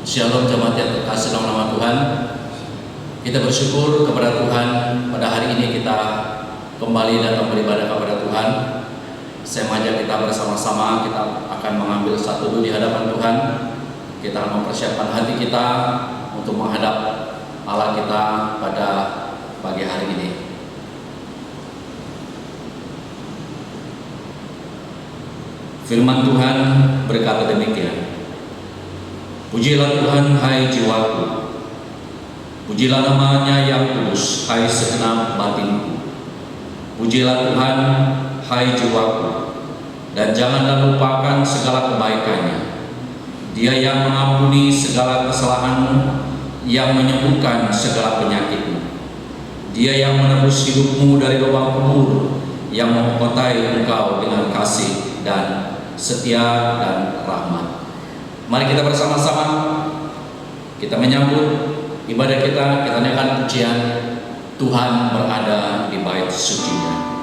Shalom jemaat yang terkasih dalam nama Tuhan. Kita bersyukur kepada Tuhan pada hari ini kita kembali datang beribadah kepada Tuhan. Saya mengajak kita bersama-sama kita akan mengambil satu dulu di hadapan Tuhan. Kita akan mempersiapkan hati kita untuk menghadap Allah kita pada pagi hari ini. Firman Tuhan berkata demikian. Pujilah Tuhan hai jiwaku, pujilah namanya yang kudus hai segenap batinku. Pujilah Tuhan hai jiwaku, dan janganlah lupakan segala kebaikannya. Dia yang mengampuni segala kesalahanmu, yang menyembuhkan segala penyakitmu. Dia yang menebus hidupmu dari lubang kubur, yang memkotai engkau dengan kasih dan setia dan rahmat. Mari kita bersama-sama kita menyambut ibadah kita naikkan pujian Tuhan berada di bait suci-Nya.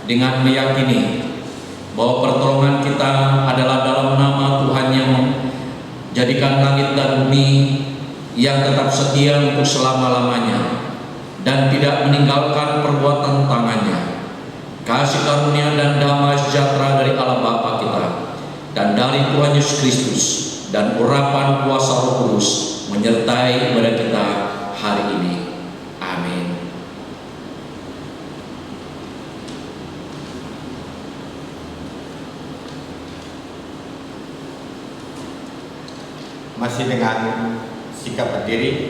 Dengan meyakini bahwa pertolongan kita adalah dalam nama Tuhan yang menjadikan langit dan bumi, yang tetap setia untuk selama-lamanya dan tidak meninggalkan perbuatan tangannya. Kasih karunia dan damai sejahtera dari Allah Bapa kita dan dari Tuhan Yesus Kristus dan urapan kuasa Roh Kudus menyertai ibadah kita hari ini. Amin. Masih dengan sikap berdiri,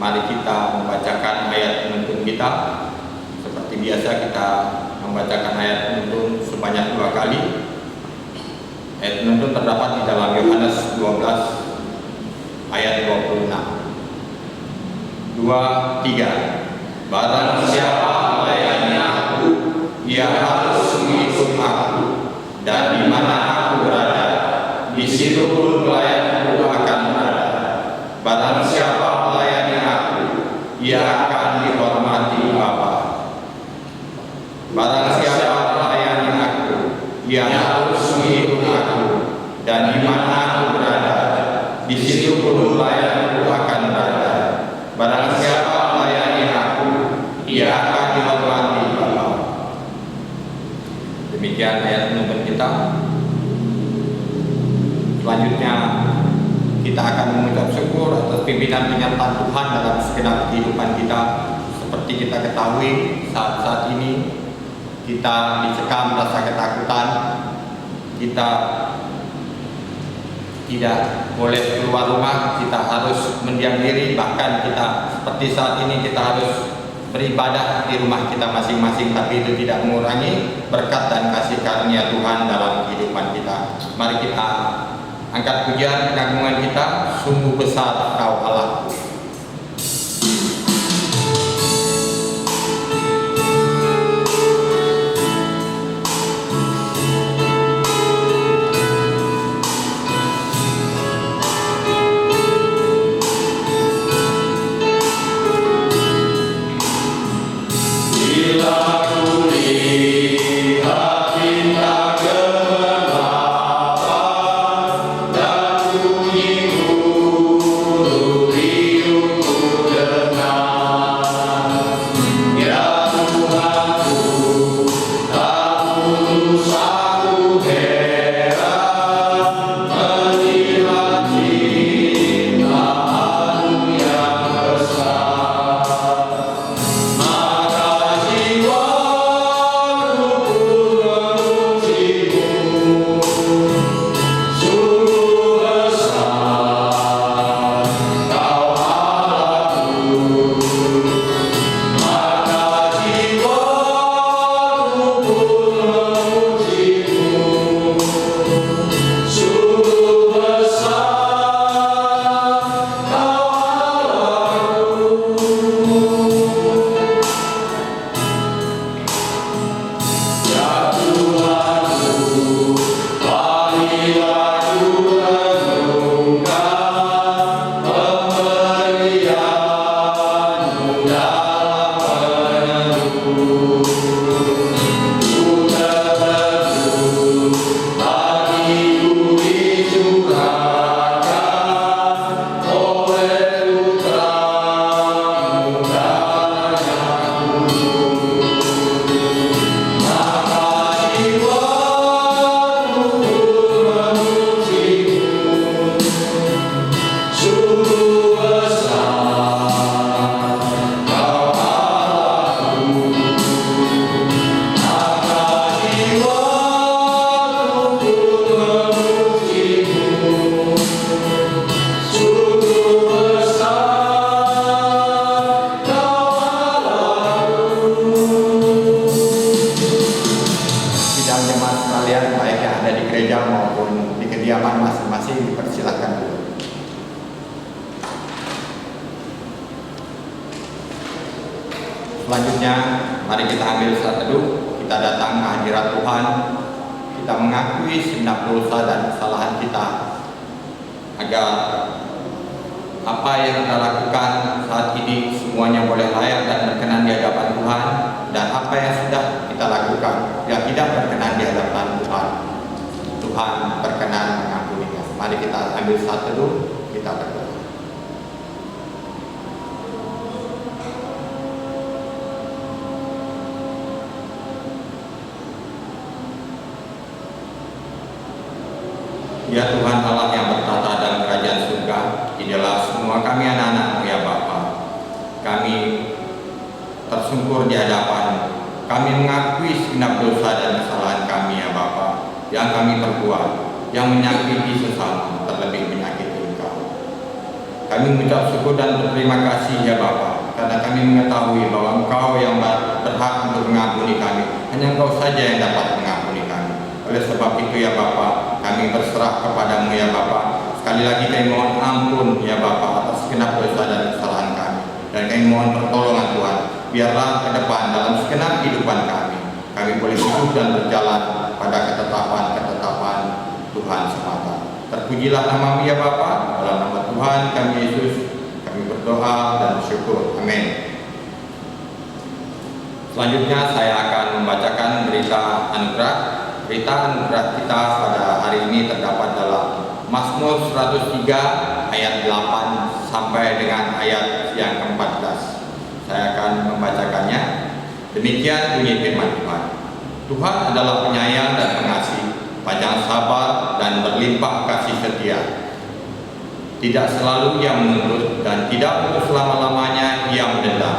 mari kita membacakan ayat penuntun kita. Seperti biasa kita membacakan ayat penuntun sebanyak 2 kali. Ayat penuntun terdapat di dalam Yohanes 12 ayat 26. 2, 3. Barang siapa melayani aku, ia harus mengikut aku, dan di mana aku berada, di situ pun pelayanku akan berada. Barang siapa melayani aku, ia akan dihormati Bapa. Barang siapa melayani aku, ia harus mengikut aku, dan di mana aku berada, di situ pun pelayanku akan berada. Barang siapa melayani aku, ia akan dihormati Bapa. Demikian ayat penuntun kita. Selanjutnya kita akan mengucap syukur atas pimpinan penyertaan Tuhan dalam segenap kehidupan kita. Seperti kita ketahui, saat ini kita dicekam rasa ketakutan. Kita tidak boleh keluar rumah, kita harus mendiam diri. Bahkan kita seperti saat ini kita harus beribadah di rumah kita masing-masing, tapi itu tidak mengurangi berkat dan kasih karunia Tuhan dalam kehidupan kita. Mari kita angkat pujian pengagungan kita, sungguh besar Kau Allahku. Bila ku lihat bintang kegelapan dan bunyi kediaman masing-masing dipersilahkan dulu. Selanjutnya, mari kita ambil saat teduh, kita datang ke hadirat Tuhan, kita mengakui segenap dosa dan kesalahan kita, agar apa yang kita lakukan saat ini semuanya boleh layak dan berkenan di hadapan Tuhan, dan apa yang sudah kita lakukan yang tidak berkenan di hadapan Tuhan, Tuhan berkenan mengampuninya. Mari kita ambil saat teduh, kita berdoa. Ya Tuhan Allah yang bertata dalam kerajaan surga, inilah semua kami anak-anak-Mu ya Bapa. Kami tersungkur di hadapan, kami mengakui segenap dosa dan kesalahan kami ya Bapa, yang kami perbuat, yang menyakiti sesama, terlebih menyakiti Engkau. Kami mengucap syukur dan berterima kasih ya Bapa, karena kami mengetahui bahwa Engkau yang berhak untuk mengampuni kami, hanya Engkau saja yang dapat mengampuni kami. Oleh sebab itu ya Bapa, kami berserah kepadamu ya Bapa. Sekali lagi kami mohon ampun ya Bapa atas segenap dosa dan kesalahan kami, dan kami mohon pertolongan Tuhan. Biarlah ke depan dalam segenap kehidupan kami boleh hidup dan berjalan pada ketetapan-ketetapan Tuhan semata. Terpujilah nama-Mu ya Bapa. Dalam nama Tuhan kami Yesus kami berdoa dan bersyukur. Amin. Selanjutnya saya akan membacakan berita anugerah. Berita anugerah kita pada hari ini terdapat dalam Mazmur 103 ayat 8 sampai dengan ayat yang ke-14. Saya akan membacakannya. Demikian bunyi firman Tuhan. Tuhan adalah penyayang dan pengasih, panjang sabar dan berlimpah kasih setia. Tidak selalu Ia menuntut dan tidak untuk selama-lamanya Ia mendendam.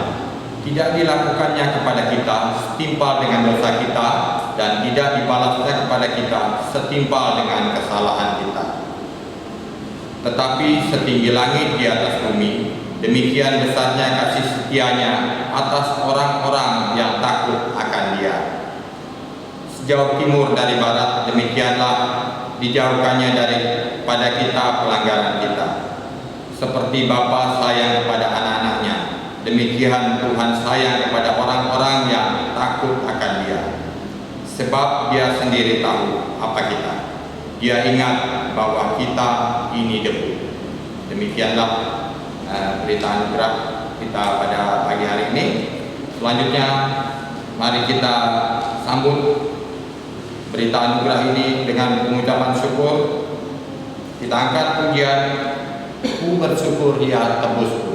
Tidak dilakukannya kepada kita setimpal dengan dosa kita, dan tidak dibalasnya kepada kita setimpal dengan kesalahan kita. Tetapi setinggi langit di atas bumi, demikian besarnya kasih setianya atas orang-orang yang takut akan Dia. Sejauh timur dari barat, demikianlah dijauhkannya daripada kita pelanggaran kita. Seperti Bapa sayang kepada anak-anaknya, demikian Tuhan sayang kepada orang-orang yang takut akan Dia. Sebab Dia sendiri tahu apa kita. Dia ingat bahwa kita ini debu. Demikianlah berita anugerah kita pada pagi hari ini. Selanjutnya mari kita sambut berita anugerah ini dengan pengucapan syukur. Kita angkat pujian, ku bersyukur Dia tebusku.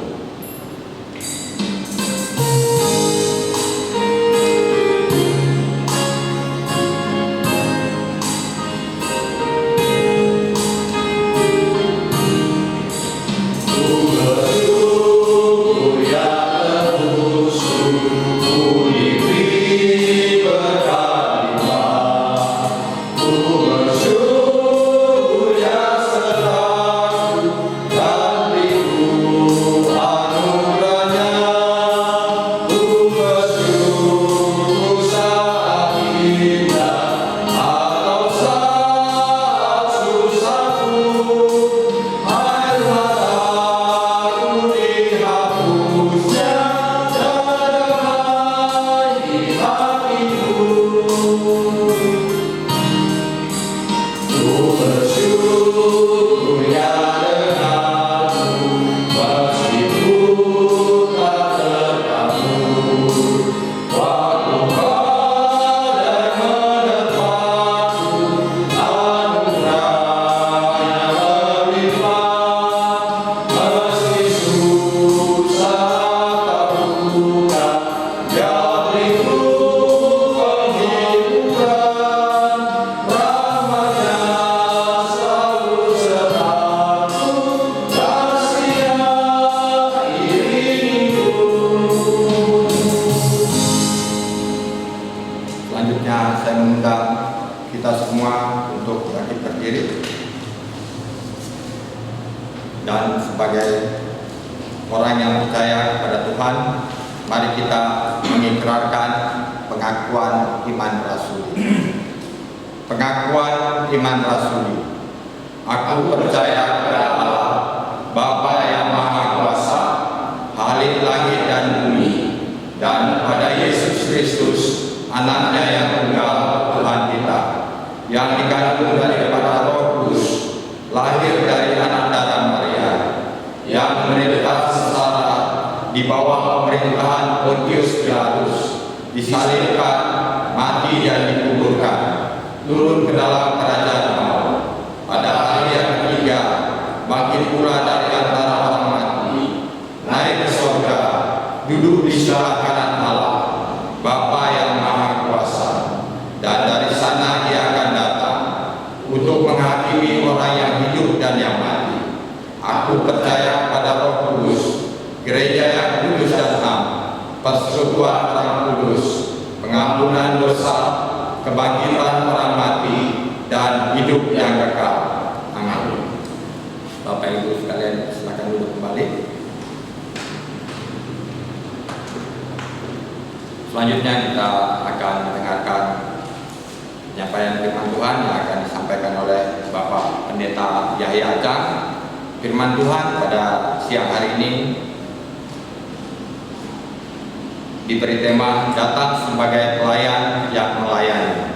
Dan sebagai orang yang percaya kepada Tuhan, mari kita mengikrarkan pengakuan iman rasuli. Pengakuan iman rasuli. Aku percaya kepada Allah, Bapa yang Maha Kuasa, Khalik langit dan bumi, dan pada Yesus Kristus, Anaknya yang tunggal, Tuhan kita, yang dikandung daripada Roh Kudus, lahir dari anak darah Maria, yang menderita sengsara di bawah pemerintahan Pontius Pilatus, disalibkan, mati dan dikuburkan, turun ke dalam kerajaan maut. Pada hari yang ketiga, bangkit pula dari antara orang mati, naik ke surga, duduk di sebelah kanan Allah, Bapa yang Maha Kuasa, dan dari sana Dia akan datang untuk menghakimi orang yang hidup dan yang mati. Aku percaya pada Roh Kudus, gereja yang kudus dan am, persekutuan orang kudus, pengampunan dosa, kebangkitan orang mati, dan hidup yang kekal. Amin. Bapak Ibu sekalian, silakan duduk kembali. Selanjutnya kita akan mendengarkan penyampaian firman Tuhan yang akan disampaikan oleh Bapak Pendeta Yahya Acang. Firman Tuhan pada siang hari ini diberi tema datang sebagai pelayan yang melayani.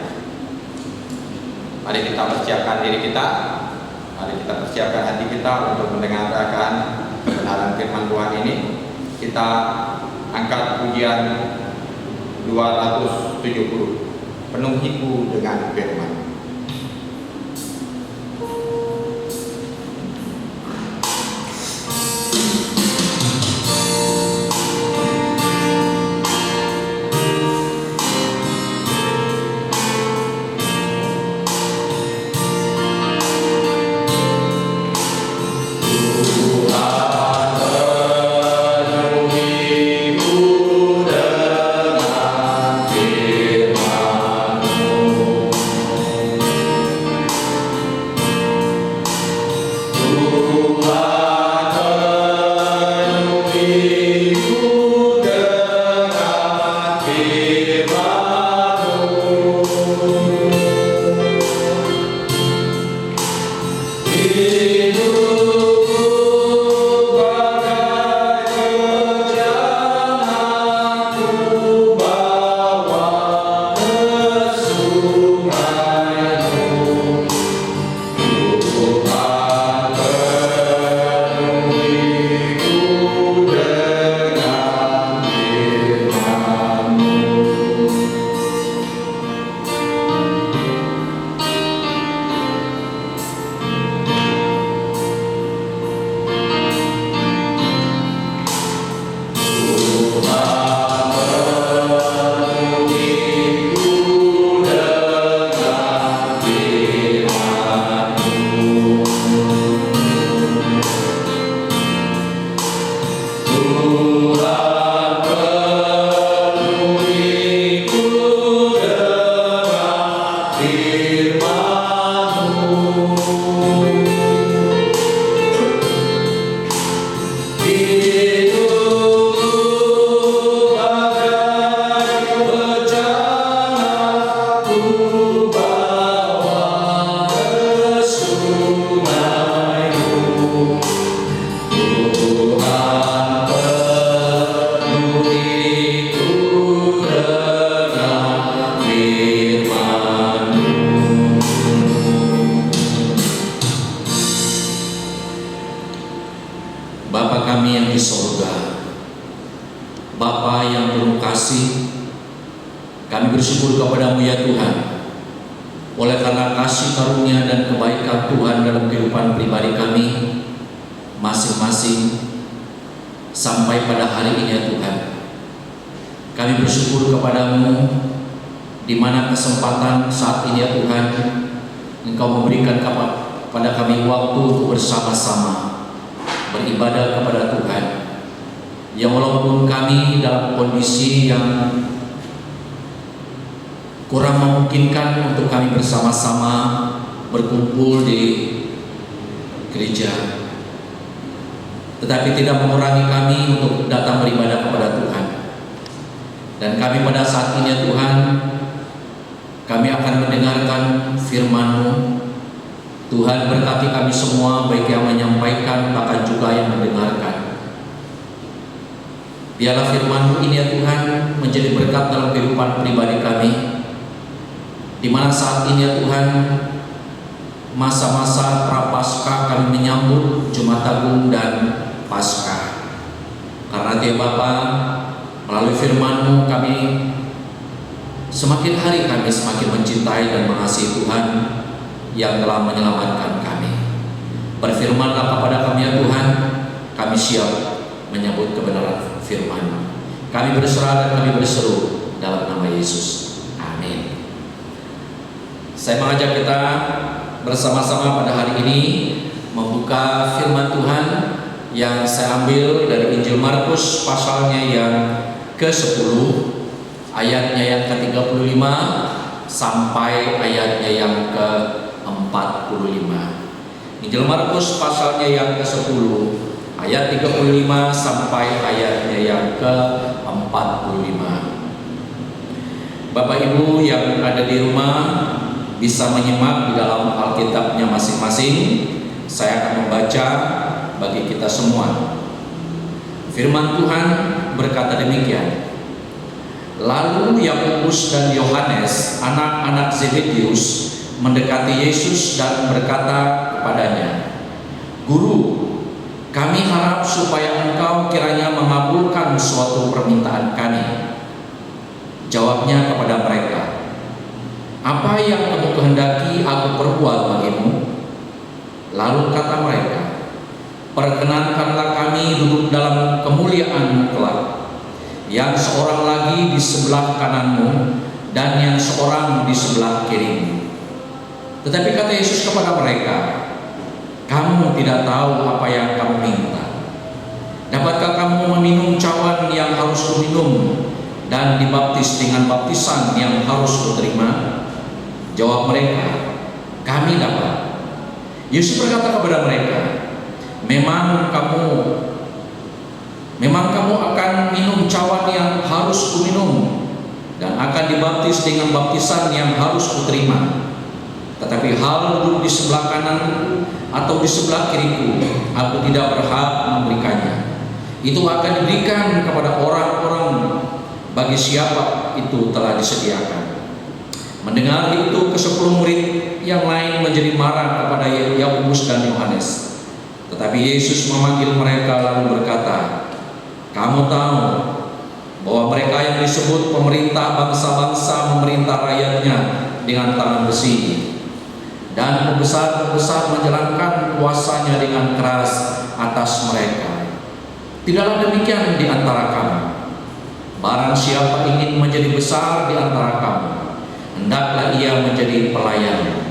Mari kita persiapkan diri kita, mari kita persiapkan hati kita untuk mendengarkan kebenaran firman Tuhan ini. Kita angkat pujian 270, penuhiku dengan firman. Bapa kami yang di sorga, Bapa yang penuh kasih, kami bersyukur kepadamu ya Tuhan, oleh karena kasih karunia dan kebaikan Tuhan dalam kehidupan pribadi kami masing-masing sampai pada hari ini ya Tuhan. Kami bersyukur kepadamu di mana kesempatan saat ini ya Tuhan, Engkau memberikan kepada kami waktu untuk bersama-sama beribadah kepada Tuhan. Yang walaupun kami dalam kondisi yang kurang memungkinkan untuk kami bersama-sama berkumpul di gereja, tetapi tidak mengurangi kami untuk datang beribadah kepada Tuhan. Dan kami pada saat ini ya Tuhan, kami akan mendengarkan firman-Mu Tuhan berkati kami semua, baik yang menyampaikan bahkan juga yang mendengarkan. Biarlah firman-Mu ini ya Tuhan menjadi berkat dalam kehidupan pribadi kami, di mana saat ini ya Tuhan masa-masa Prapaskah kami menyambut Jumat Agung dan Paskah. Karena Dia Bapa, melalui firman-Mu kami semakin hari kami semakin mencintai dan mengasihi Tuhan yang telah menyelamatkan kami. Berfirmanlah kepada kami ya Tuhan, kami siap menyambut kebenaran firman-Mu. Kami berserah dan kami berseru dalam nama Yesus. Amin. Saya mengajak kita bersama-sama pada hari ini membuka firman Tuhan yang saya ambil dari Injil Markus pasalnya yang ke-10, ayatnya yang ke-35 sampai ayatnya yang ke-45. Injil Markus pasalnya yang ke-10, ayat 35 sampai ayatnya yang ke-45. Bapak Ibu yang ada di rumah bisa menyimak di dalam Alkitabnya masing-masing. Saya akan membaca bagi kita semua. Firman Tuhan berkata demikian. Lalu Yakobus dan Yohanes, anak-anak Zebedeus, mendekati Yesus dan berkata kepadanya, "Guru, kami harap supaya Engkau kiranya mengabulkan suatu permintaan kami." Jawabnya kepada mereka, "Apa yang kamu kehendaki aku perbuat bagimu?" Lalu kata mereka, "Perkenankanlah kami duduk dalam kemuliaan kelak, yang seorang lagi di sebelah kananmu dan yang seorang di sebelah kirimu." Tetapi kata Yesus kepada mereka, "Kamu tidak tahu apa yang kamu minta. Dapatkah kamu meminum cawan yang harus kuminum dan dibaptis dengan baptisan yang harus kuterima?" Jawab mereka, "Kami dapat." Yesus berkata kepada mereka, Memang kamu akan minum cawan yang harus kuminum dan akan dibaptis dengan baptisan yang harus kuterima. Tetapi hal duduk di sebelah kananku atau di sebelah kiriku, aku tidak berhak memberikannya. Itu akan diberikan kepada orang-orang bagi siapa itu telah disediakan. Mendengar itu, ke-10 murid yang lain menjadi marah kepada Yakobus dan Yohanes. Tetapi Yesus memanggil mereka lalu berkata, "Kamu tahu bahwa mereka yang disebut pemerintah bangsa-bangsa memerintah rakyatnya dengan tangan besi, dan pembesar-pembesar menjalankan kuasanya dengan keras atas mereka. Tidaklah demikian di antara kamu. Barang siapa ingin menjadi besar di antara kamu, hendaklah ia menjadi pelayan.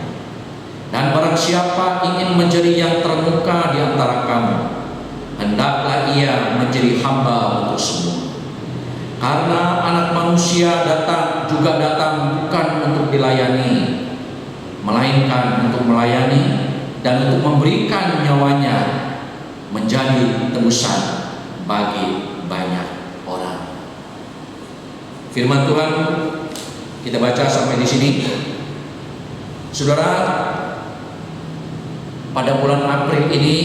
Dan barang siapa ingin menjadi yang termuka di antara kamu, hendaklah ia menjadi hamba untuk semua. Karena Anak Manusia datang bukan untuk dilayani, melainkan untuk melayani dan untuk memberikan nyawanya menjadi tebusan bagi banyak orang." Firman Tuhan kita baca sampai di sini. Saudara, pada bulan April ini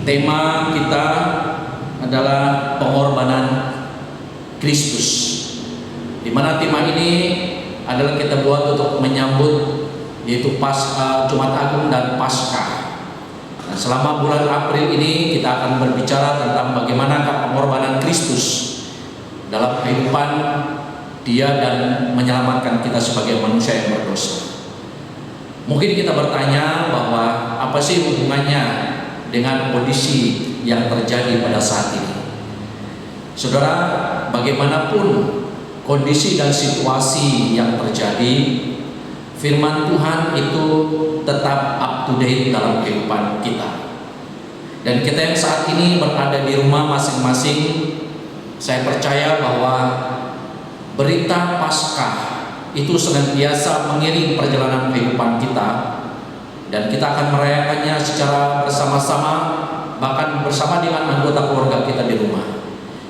tema kita adalah pengorbanan Kristus, di mana tema ini adalah kita buat untuk menyambut yaitu Jumat Agung dan Paskah. Nah, selama bulan April ini kita akan berbicara tentang bagaimana pengorbanan Kristus dalam kehidupan Dia dan menyelamatkan kita sebagai manusia yang berdosa. Mungkin kita bertanya bahwa apa sih hubungannya dengan kondisi yang terjadi pada saat ini? Saudara, bagaimanapun kondisi dan situasi yang terjadi, firman Tuhan itu tetap up to date dalam kehidupan kita. Dan kita yang saat ini berada di rumah masing-masing, saya percaya bahwa berita Paskah itu senantiasa mengiring perjalanan kehidupan kita, dan kita akan merayakannya secara bersama-sama, bahkan bersama dengan anggota keluarga kita di rumah.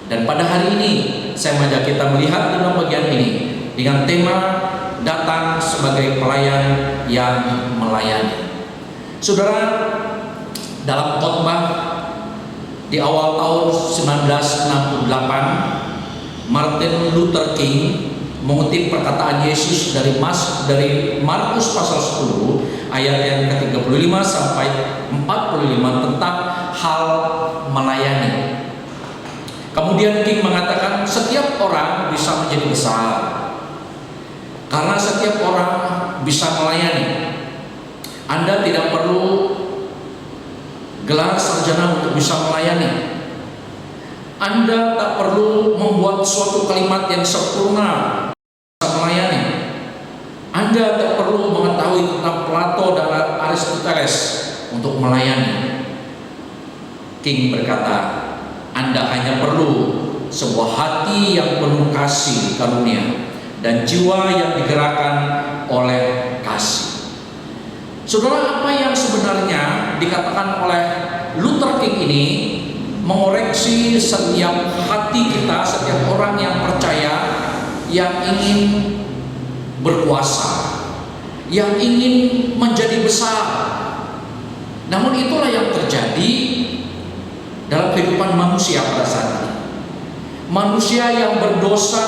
Dan pada hari ini saya mengajak kita melihat dalam bagian ini dengan tema datang sebagai pelayan yang melayani. Saudara, dalam khotbah di awal tahun 1968, Martin Luther King mengutip perkataan Yesus dari Markus pasal 10 ayat yang ke-35 sampai 45 tentang hal melayani. Kemudian King mengatakan setiap orang bisa menjadi besar karena setiap orang bisa melayani. Anda tidak perlu gelar sarjana untuk bisa melayani. Anda tak perlu membuat suatu kalimat yang sempurna bisa melayani. Anda tak perlu mengetahui tentang Plato dan Aristoteles untuk melayani. King berkata, Anda hanya perlu sebuah hati yang penuh kasih karunia dan jiwa yang digerakkan oleh kasih. Saudara, apa yang sebenarnya dikatakan oleh Luther King ini mengoreksi setiap hati kita, setiap orang yang percaya, yang ingin berkuasa, yang ingin menjadi besar. Namun itulah yang terjadi dalam kehidupan manusia pada saat ini. Manusia yang berdosa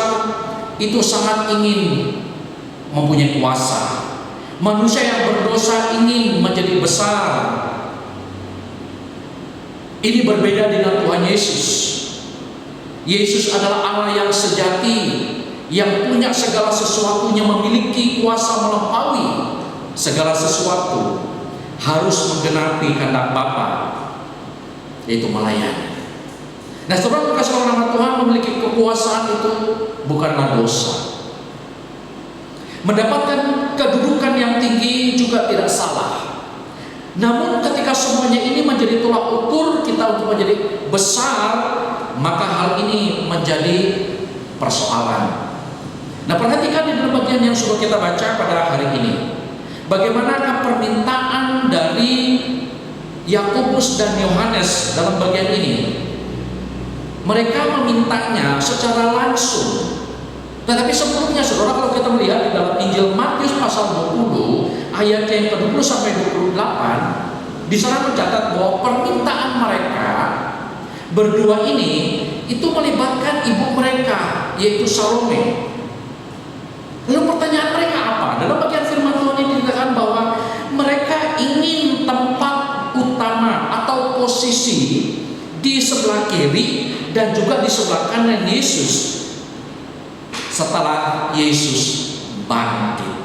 itu sangat ingin mempunyai kuasa. Manusia yang berdosa ingin menjadi besar. Ini berbeda dengan Tuhan Yesus. Yesus adalah Allah yang sejati, yang punya segala sesuatunya, memiliki kuasa melampaui segala sesuatu, harus menggenapi kehendak Bapa, yaitu melayani. Nah, saudara kasih orang nama Tuhan, memiliki kekuasaan itu bukanlah dosa. Mendapatkan kedudukan yang tinggi juga tidak salah. Namun ketika semuanya ini menjadi tolak ukur kita untuk menjadi besar, maka hal ini menjadi persoalan. Nah, perhatikan di dalam bagian yang sudah kita baca pada hari ini, bagaimanakah permintaan dari Yakobus dan Yohanes dalam bagian ini. Mereka memintanya secara langsung. Tetapi sebelumnya, saudara, kalau kita melihat di dalam Injil Matius pasal 20 ayat yang ke-20 sampai 28, di sana mencatat bahwa permintaan mereka berdua ini itu melibatkan ibu mereka, yaitu Salome. Lalu pertanyaan mereka apa? Dalam bagian firman Tuhan ini dikatakan bahwa mereka ingin tempat utama atau posisi di sebelah kiri dan juga di sebelah kanan Yesus setelah Yesus bangkit.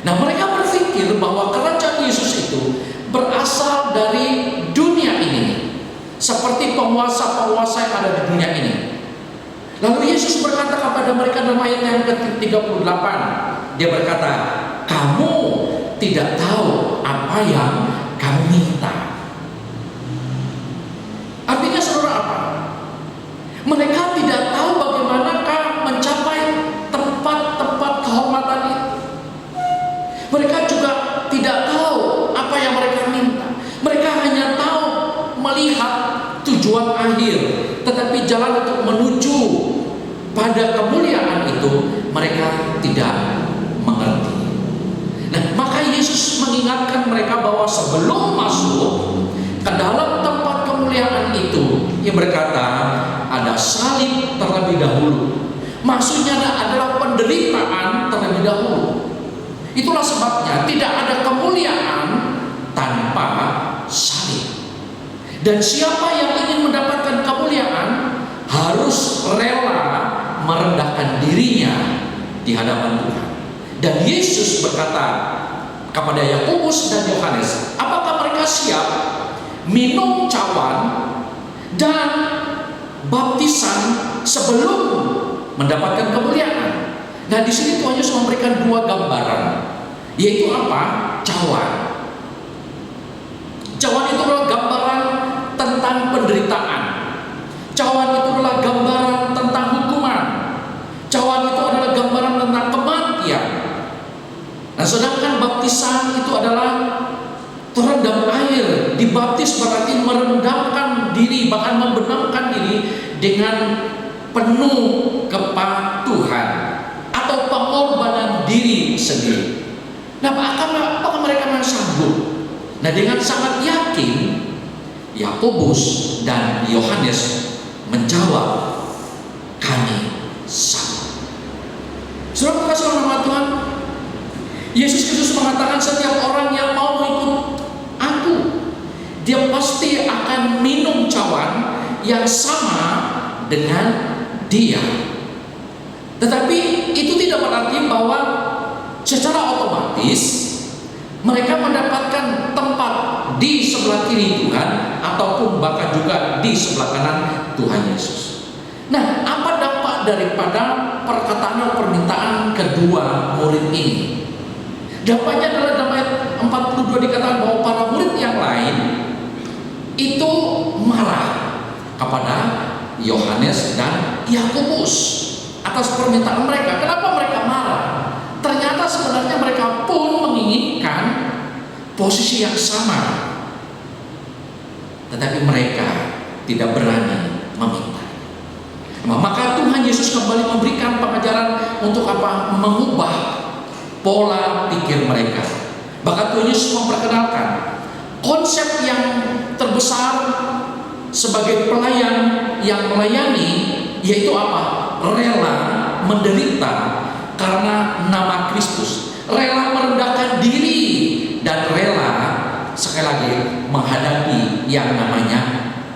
Nah, mereka berpikir bahwa kerajaan Yesus itu berasal dari dunia ini, seperti penguasa-penguasa yang ada di dunia ini. Lalu Yesus berkata kepada mereka dalam ayat yang ke-38, dia berkata, kamu tidak tahu apa yang kamu minta. Artinya, saudara, apa? Mereka tidak tahu bagaimanakah mencapai tempat-tempat kehormatan itu. Mereka juga tidak tahu apa yang mereka minta. Mereka hanya tahu melihat tujuan akhir, tetapi jalan untuk menuju pada kemuliaan itu mereka tidak mengerti. Nah, maka Yesus mengingatkan mereka bahwa sebelum masuk ke dalam tempat kemuliaan itu, ia berkata ada salib terlebih dahulu. Maksudnya adalah penderitaan terlebih dahulu. Itulah sebabnya tidak ada kemuliaan tanpa salib. Dan siapa yang ingin mendapatkan kemuliaan harus rela merendahkan dirinya di hadapan Tuhan. Dan Yesus berkata kepada Yakobus dan Yohanes, apakah mereka siap minum cawan dan baptisan sebelum mendapatkan kemuliaan? Nah, di sini Tuhan Yesus memberikan dua gambaran, yaitu apa? Cawan. Cawan itu adalah gambaran tentang penderitaan. Cawan itu adalah gambaran tentang hukuman. Cawan itu adalah gambaran tentang kematian. Nah, sedangkan baptisan itu adalah terendam air. Dibaptis berarti merendamkan diri, bahkan membenamkan diri dengan penuh kepatuhan atau pengorbanan diri sendiri. Nah, apakah mereka sanggup? Nah, dengan sangat yakin Yakobus dan Yohanes menjawab, kami sanggup. Saudara kasih oleh nama Tuhan, Yesus Kristus mengatakan setiap orang yang mau mengikut aku, dia pasti akan minum cawan yang sama dengan dia. Tetapi itu tidak berarti bahwa secara otomatis mereka mendapatkan tempat di sebelah kiri Tuhan ataupun bahkan juga di sebelah kanan Tuhan Yesus. Nah, apa dampak daripada perkataan atau permintaan kedua murid ini? Dampaknya adalah dalam ayat 42 dikatakan bahwa para murid yang lain itu marah kepada Yohanes dan Yakobus atas permintaan mereka. Kenapa mereka marah? Ternyata sebenarnya mereka pun menginginkan posisi yang sama, tetapi mereka tidak berani meminta. Maka Tuhan Yesus kembali memberikan pengajaran untuk apa? Mengubah pola pikir mereka. Bahkan Tuhan Yesus memperkenalkan konsep yang terbesar sebagai pelayan yang melayani, yaitu apa? Rela menderita karena nama Kristus, rela merendahkan diri, dan rela sekali lagi menghadapi yang namanya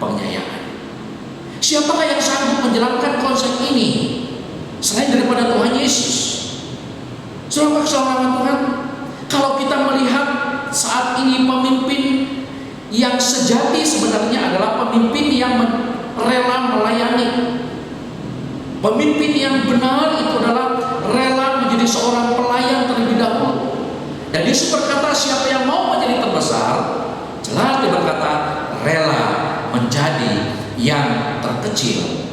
penyayaan. Siapakah yang sanggup menjalankan konsep ini selain daripada Tuhan Yesus? Saudara keselamatan Tuhan, kalau kita melihat saat ini pemimpin yang sejati sebenarnya adalah pemimpin yang rela melayani. Pemimpin yang benar itu adalah rela menjadi seorang pelayan terlebih dahulu. Dan Yesus berkata, siapa yang mau menjadi terbesar, jelas dia berkata, rela menjadi yang terkecil.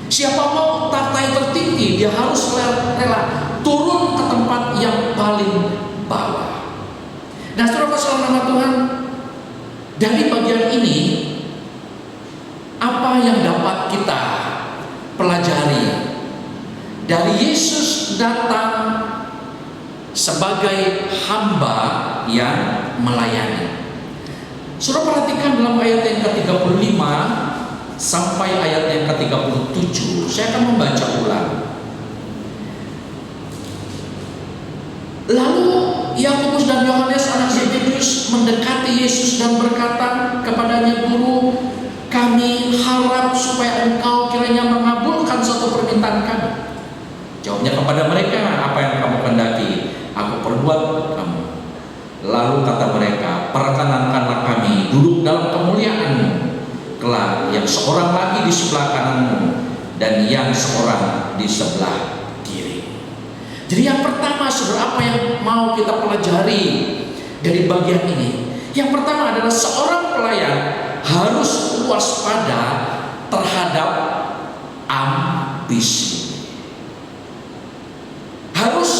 Siapa mau tahta yang tertinggi, dia harus rela turun ke tempat yang paling bawah. Nah, saudara kasih nama Tuhan, dari bagian ini apa yang dapat kita pelajari? Dari Yesus datang sebagai hamba yang melayani. Saudara perhatikan dalam ayat yang ke-35 sampai ayat yang ke-37. Saya akan membaca ulang. Lalu Yakobus dan Yohanes anak Zebedeus mendekati Yesus dan berkata kepadanya, Guru, kami harap supaya engkau kiranya mengabulkan satu permintaan kami. Jawabnya kepada mereka, apa yang kamu kehendaki, aku perbuat kamu. Lalu kata mereka, perkenankanlah kami duduk dalam kemuliaan-Mu, kelak yang seorang lagi di sebelah kananmu dan yang seorang di sebelah kiri. Jadi yang pertama, saudara, apa yang mau kita pelajari dari bagian ini? Yang pertama adalah seorang pelayan harus waspada terhadap ambisi. Harus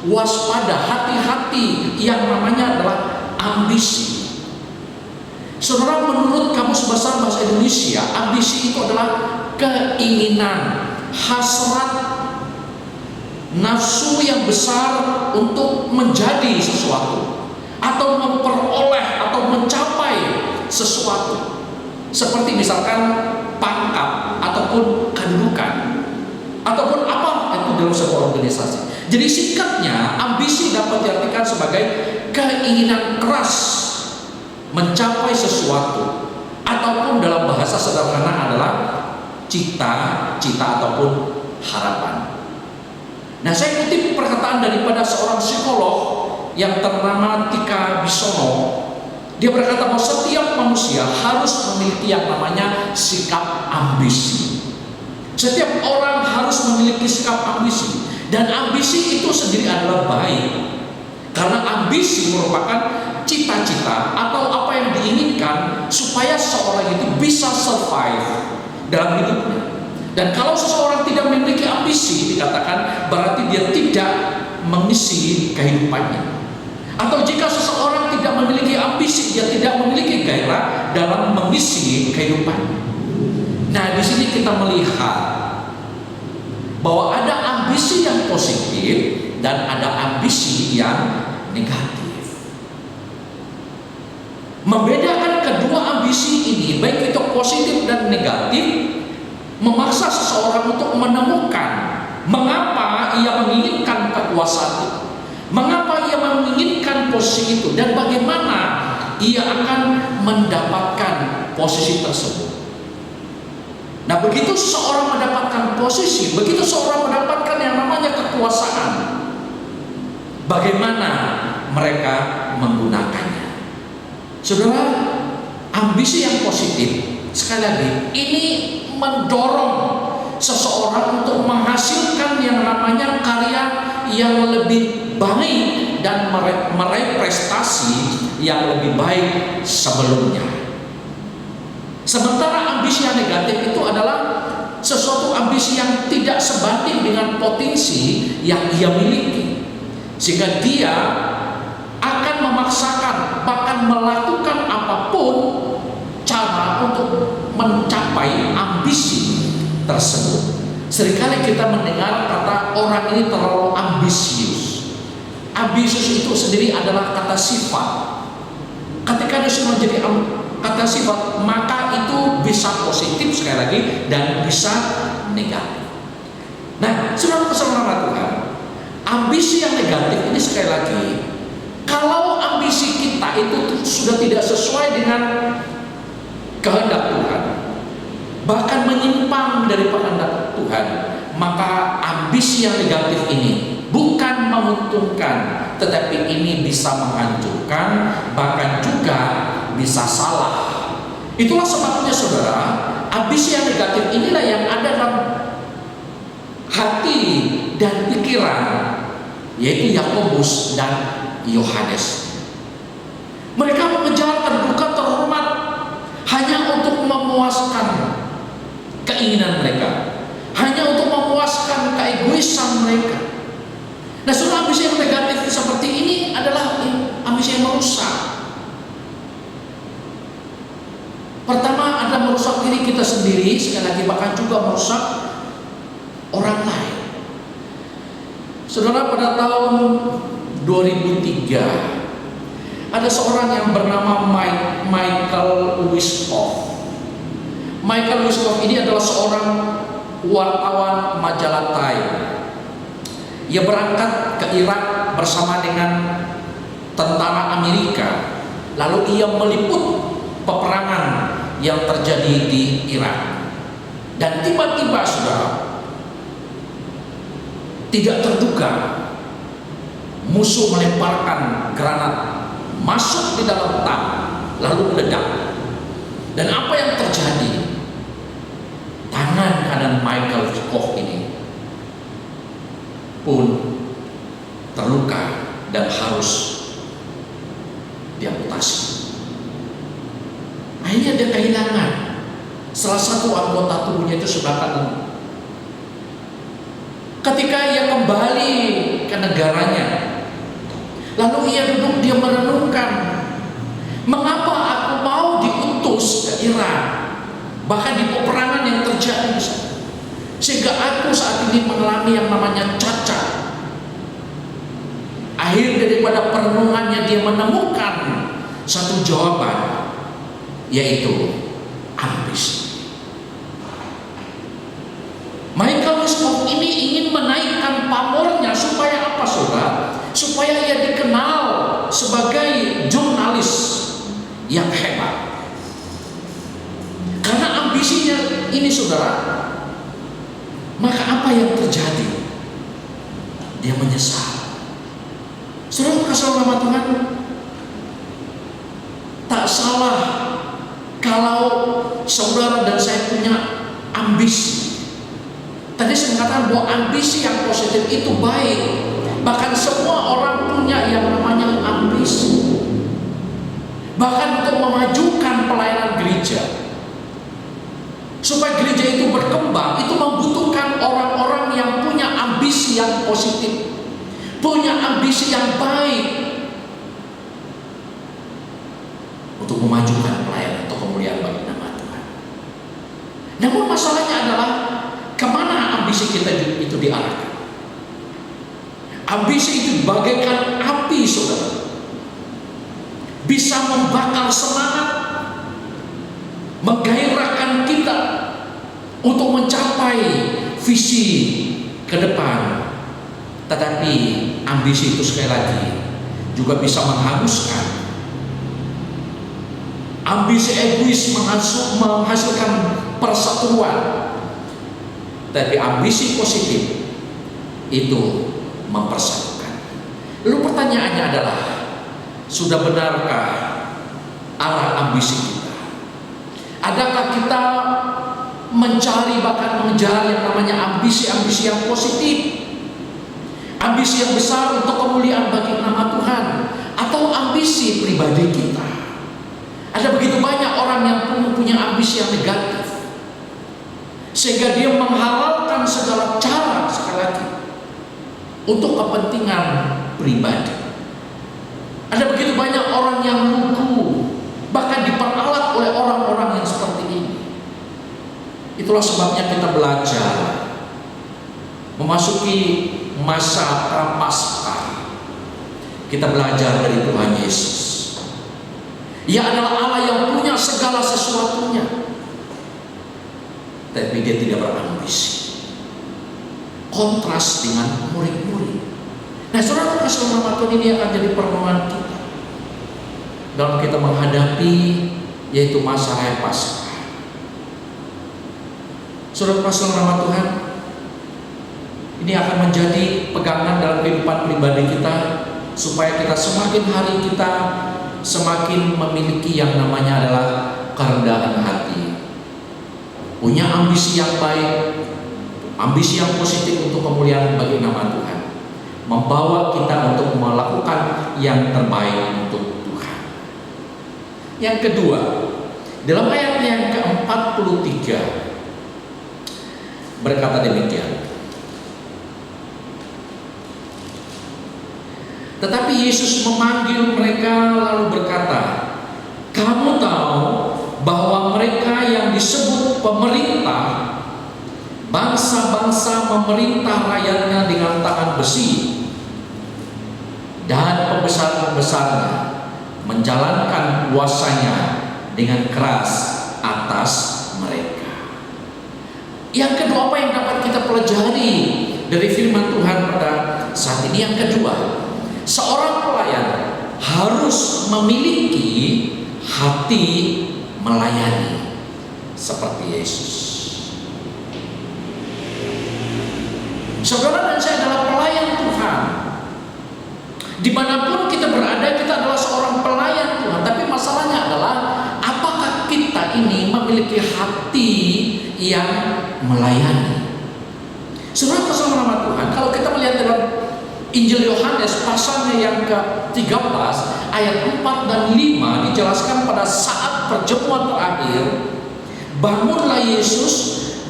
waspada, hati-hati yang namanya adalah ambisi. Saudara, menurut Kamus Besar Bahasa Indonesia, ambisi itu adalah keinginan, hasrat, nafsu yang besar untuk menjadi sesuatu atau memperoleh atau mencapai sesuatu, seperti misalkan pangkat ataupun kedudukan ataupun apa itu dalam sebuah organisasi. Jadi singkatnya, ambisi dapat diartikan sebagai keinginan keras mencapai sesuatu, ataupun dalam bahasa sederhana adalah cita-cita ataupun harapan. Nah, saya kutip perkataan daripada seorang psikolog yang ternama Tika Bisono. Dia berkata bahwa setiap manusia harus memiliki yang namanya sikap ambisi. Setiap orang harus memiliki sikap ambisi, dan ambisi itu sendiri adalah baik. Karena ambisi merupakan cita-cita atau apa yang diinginkan supaya seorang itu bisa survive dalam hidupnya. Dan kalau seseorang tidak memiliki ambisi, dikatakan berarti dia tidak mengisi kehidupannya. Atau jika seseorang tidak memiliki ambisi, dia tidak memiliki gairah dalam mengisi kehidupannya. Nah, di sini kita melihat bahwa ada ambisi yang positif dan ada ambisi yang negatif. Membedakan kedua ambisi ini, baik itu positif dan negatif, memaksa seseorang untuk menemukan mengapa ia menginginkan kekuasaan itu, mengapa ia menginginkan posisi itu, dan bagaimana ia akan mendapatkan posisi tersebut. Nah, begitu seseorang mendapatkan posisi, begitu seseorang mendapatkan yang namanya kekuasaan, bagaimana mereka menggunakannya. Saudara, ambisi yang positif, sekali lagi, ini mendorong seseorang untuk menghasilkan yang namanya karya yang lebih baik dan meraih prestasi yang lebih baik sebelumnya. Sementara ambisi yang negatif itu adalah sesuatu ambisi yang tidak sebanding dengan potensi yang ia miliki, sehingga dia akan memaksakan, bahkan melakukan apapun cara untuk mencapai ambisi tersebut. Seringkali kita mendengar kata orang ini terlalu ambisius. Ambisius itu sendiri adalah kata sifat. Ketika disuruh menjadi kata sifat, maka itu bisa positif sekali lagi dan bisa negatif. Nah, saudara-saudara Tuhan, ambisi yang negatif ini sekali lagi, kalau ambisi kita itu sudah tidak sesuai dengan kehendak Tuhan, bahkan menyimpang dari kehendak Tuhan, maka ambisi yang negatif ini bukan menguntungkan, tetapi ini bisa menghancurkan, bahkan juga bisa salah. Itulah sebabnya saudara, ambisi yang negatif inilah yang ada dalam hati dan pikiran, yaitu Yakobus dan Yohanes. Mereka mengejar kedudukan terhormat hanya untuk memuaskan keinginan mereka, hanya untuk memuaskan keegoisan mereka. Nah, saudara, ambisi yang negatif seperti ini adalah ambisi yang merusak. Pertama, ada merusak diri kita sendiri, sekali lagi bahkan juga merusak orang lain. Saudara, pada tahun 2003 ada seorang yang bernama Michael Wiskoff. Michael Wiskoff ini adalah seorang wartawan majalah Time. Ia berangkat ke Irak bersama dengan tentara Amerika, lalu ia meliput peperangan yang terjadi di Irak. Dan tiba-tiba saudara, tidak terduga musuh melemparkan granat masuk di dalam tank lalu meledak. Dan apa yang terjadi? Tangan kanan Michael Wiskoff ini pun terluka dan harus diamputasi. Akhirnya dia kehilangan salah satu anggota tubuhnya itu sebelah kanan. Ketika ia kembali ke negaranya, lalu ia duduk, dia merenungkan, mengapa aku mau diutus ke Irak, bahkan di peperangan yang terjadi di sana, sehingga aku saat ini mengalami yang namanya cacat. Akhir daripada perenungannya, dia menemukan satu jawaban, yaitu ambisi. Michael Wiskoff ini ingin menaikkan pamornya supaya apa, saudara? Supaya ia dikenal sebagai jurnalis yang hebat. Karena ambisinya ini, saudara, maka apa yang terjadi? Dia menyesal. Saudara kasih nama Tuhan, tak salah kalau saudara dan saya punya ambisi. Tadi saya mengatakan bahwa ambisi yang positif itu baik. Bahkan semua orang punya yang namanya ambisi. Bahkan untuk memajukan pelayanan gereja, supaya gereja itu berkembang, itu membutuhkan orang-orang yang punya ambisi yang positif, punya ambisi yang baik untuk memajukan pelayanan atau kemuliaan bagi nama Tuhan. Namun masalahnya adalah kemana ambisi kita itu diarahkan? Ambisi itu bagaikan api, saudara. Bisa membakar semangat, menggairahkan kita untuk mencapai visi ke depan. Tetapi ambisi itu sekali lagi juga bisa menghanguskan. Ambisi egois menghasilkan persatuan, tapi ambisi positif itu mempersatukan. Lalu pertanyaannya adalah, sudah benarkah arah ambisi kita? Adakah kita mencari, bahkan mengejar yang namanya ambisi-ambisi yang positif, ambisi yang besar untuk kemuliaan bagi nama Tuhan, atau ambisi pribadi kita? Ada begitu banyak orang yang punya ambisi yang negatif, sehingga dia menghalalkan segala cara, sekali lagi, untuk kepentingan pribadi. Ada begitu banyak orang yang lugu, bahkan diperalat oleh orang-orang yang seperti ini. Itulah sebabnya kita belajar memasuki masa prapaskah. Kita belajar dari Tuhan Yesus. Ia adalah Allah yang punya segala sesuatunya, tapi dia tidak berambisi. Kontras dengan murid-murid. Nah, saudara kasih Tuhan, ini akan jadi permohonan kita dalam kita menghadapi yaitu masa raya Paskah. Saudara kasih Tuhan, ini akan menjadi pegangan dalam kehidupan pribadi kita, supaya kita semakin hari kita semakin memiliki yang namanya adalah kerendahan hati, punya ambisi yang baik, ambisi yang positif untuk kemuliaan bagi nama Tuhan, membawa kita untuk melakukan yang terbaik untuk Tuhan. Yang kedua, dalam ayat yang ke-43 berkata demikian, tetapi Yesus memanggil mereka lalu berkata, kamu tahu bahwa mereka yang disebut pemerintah, bangsa-bangsa memerintah rakyatnya dengan tangan besi, dan pembesar-pembesarnya menjalankan kuasanya dengan keras atas mereka. Yang kedua, apa yang dapat kita pelajari dari firman Tuhan pada saat ini? Yang kedua, seorang pelayan harus memiliki hati melayani seperti Yesus. Saudara dan saya adalah pelayan Tuhan. Dimanapun kita berada, kita adalah seorang pelayan Tuhan. Tapi masalahnya adalah, apakah kita ini memiliki hati yang melayani? Saudara kasih nama Tuhan, kalau kita melihat dalam Injil Yohanes pasalnya yang ke-13 ayat 4 dan 5 dijelaskan, pada saat perjamuan terakhir bangunlah Yesus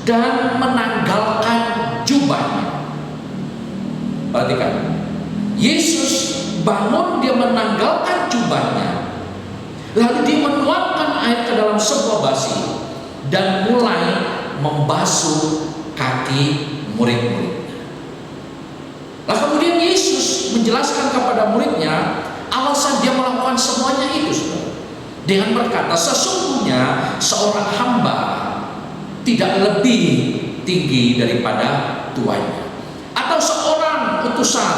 dan menanggalkan jubahnya. Perhatikan, Yesus bangun, dia menanggalkan jubahnya, lalu dia menuangkan air ke dalam sebuah basi dan mulai membasuh kaki murid-murid. Lalu kemudian Yesus menjelaskan kepada muridnya alasan dia melakukan semuanya itu, saudara, dengan berkata, sesungguhnya seorang hamba tidak lebih tinggi daripada tuannya, atau seorang utusan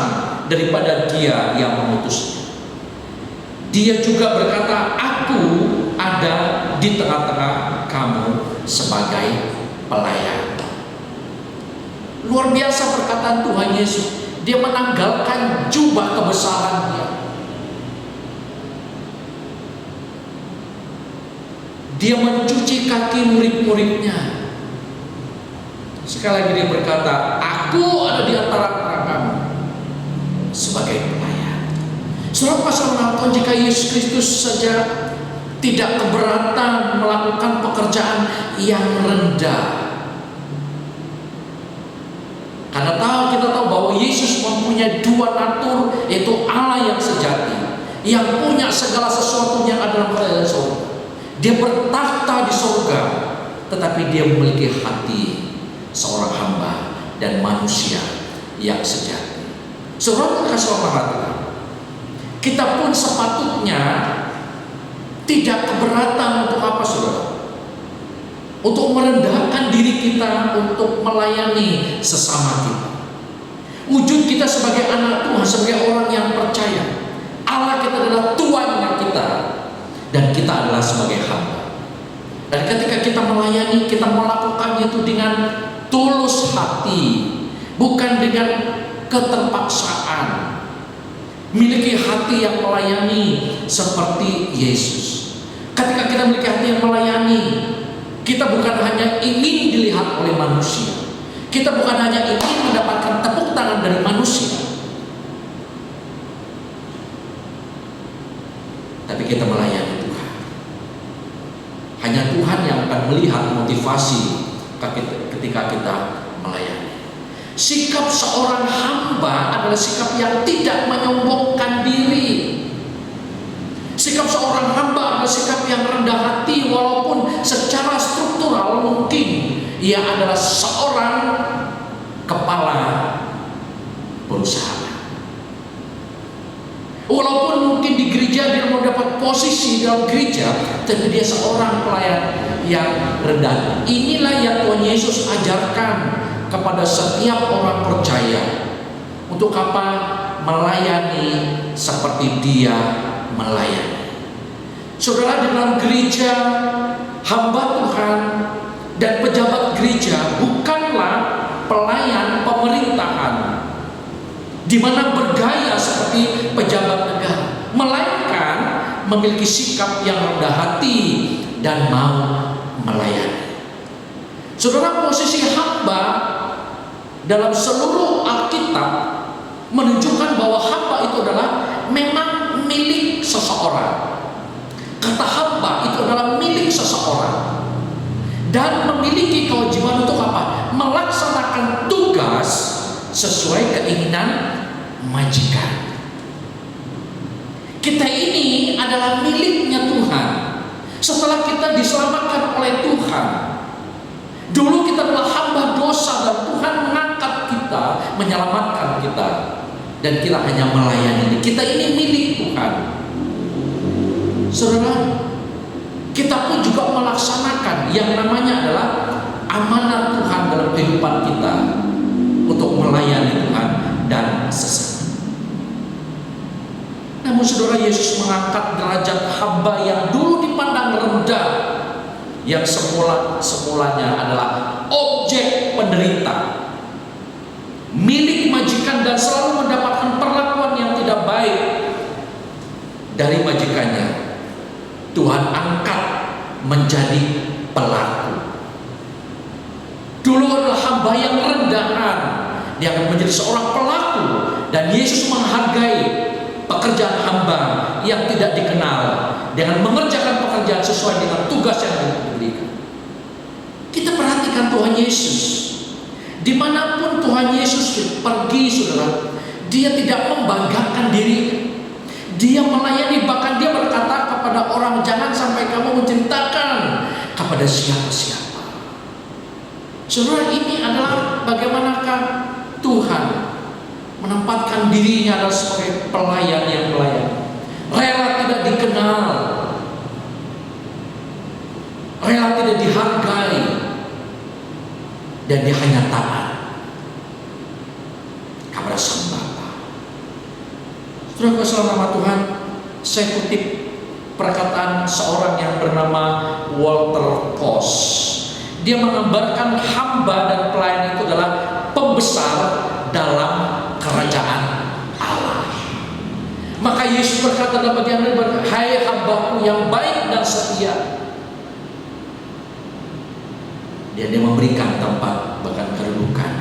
daripada dia yang mengutusnya. Dia juga berkata, aku ada di tengah-tengah kamu sebagai pelayan. Luar biasa perkataan Tuhan Yesus. Dia menanggalkan jubah kebesarannya. Dia mencuci kaki murid-muridnya. Sekali lagi dia berkata, aku ada di antara kamu sebagai pelayan. Saudara pasal menonton, jika Yesus Kristus saja tidak keberatan melakukan pekerjaan yang rendah, karena kita tahu bahwa Yesus mempunyai dua natur, yaitu Allah yang sejati, yang punya segala sesuatu yang ada dalam kerajaan surga. Dia bertahta di surga, tetapi dia memiliki hati seorang hamba dan manusia yang sejati. Saudara kasih Tuhan, kita pun sepatutnya tidak keberatan untuk apa, saudara? Untuk merendahkan diri kita untuk melayani sesama kita. Wujud kita sebagai anak Tuhan, sebagai orang yang percaya, Allah kita adalah Tuhan kita, dan kita adalah sebagai hamba. Dan ketika kita melayani, kita melakukannya itu dengan tulus hati, bukan dengan keterpaksaan. Miliki hati yang melayani seperti Yesus. Ketika kita memiliki hati yang melayani, kita bukan hanya ingin dilihat oleh manusia, kita bukan hanya ingin mendapatkan tepuk tangan dari manusia, tapi kita melayani Tuhan. Hanya Tuhan yang akan melihat motivasi ketika kita melayani. Sikap seorang hamba adalah sikap yang tidak menyombongkan diri. Sikap seorang hamba adalah sikap yang rendah hati, walaupun secara struktural mungkin ia adalah seorang kepala perusahaan. Walaupun mungkin di gereja dia mendapat posisi dalam gereja, tapi dia seorang pelayan yang rendah. Inilah yang Tuhan Yesus ajarkan kepada setiap orang percaya. Untuk apa? Melayani seperti dia melayani. Saudara, di dalam gereja, hamba Tuhan dan pejabat gereja bukanlah pelayan pemerintahan di mana bergaya seperti pejabat negara, melainkan memiliki sikap yang rendah hati dan mau melayani. Saudara, posisi hamba dalam seluruh Alkitab menunjukkan bahwa hamba itu adalah memang milik seseorang. Kata hamba itu adalah milik seseorang dan memiliki kewajiban untuk apa? Melaksanakan tugas sesuai keinginan majikan. Kita ini adalah miliknya Tuhan. Setelah kita diselamatkan oleh Tuhan, dulu kita adalah hamba dosa dan Tuhan mengangkat kita, menyelamatkan kita, dan kita hanya melayani. Kita ini milik Tuhan. Saudara, kita pun juga melaksanakan yang namanya adalah amanat Tuhan dalam kehidupan kita untuk melayani Tuhan dan sesama. Namun saudara, Yesus mengangkat derajat hamba yang dulu dipandang rendah, yang semulanya adalah objek penderita, milik majikan, dan selalu mendapatkan perlakuan yang tidak baik dari majikannya. Tuhan angkat menjadi pelaku. Dulu adalah hamba yang rendahan, dia akan menjadi seorang pelaku, dan Yesus menghargai pekerjaan hamba yang tidak dikenal dengan mengerjakan pekerjaan sesuai dengan tugas yang diberikan. Kita perhatikan Tuhan Yesus, dimanapun Tuhan Yesus pergi, saudara, dia tidak membanggakan diri. Dia melayani, bahkan dia berkata kepada orang, jangan sampai kamu menceritakan kepada siapa-siapa. Saudara, ini adalah bagaimanakah Tuhan menempatkan dirinya adalah sebagai pelayan yang melayani, rela tidak dikenal, rela tidak dihargai, dan dia hanya taat kepada Sang Bapa. Saudara, kasih nama Tuhan, saya kutip perkataan seorang yang bernama Walter Poss. Dia menggambarkan hamba dan pelayan itu adalah pembesar dalam kerajaan Allah. Maka Yesus berkata dalam bagian ini, hai hambaku yang baik dan setia. Dia memberikan tempat bahkan kedudukan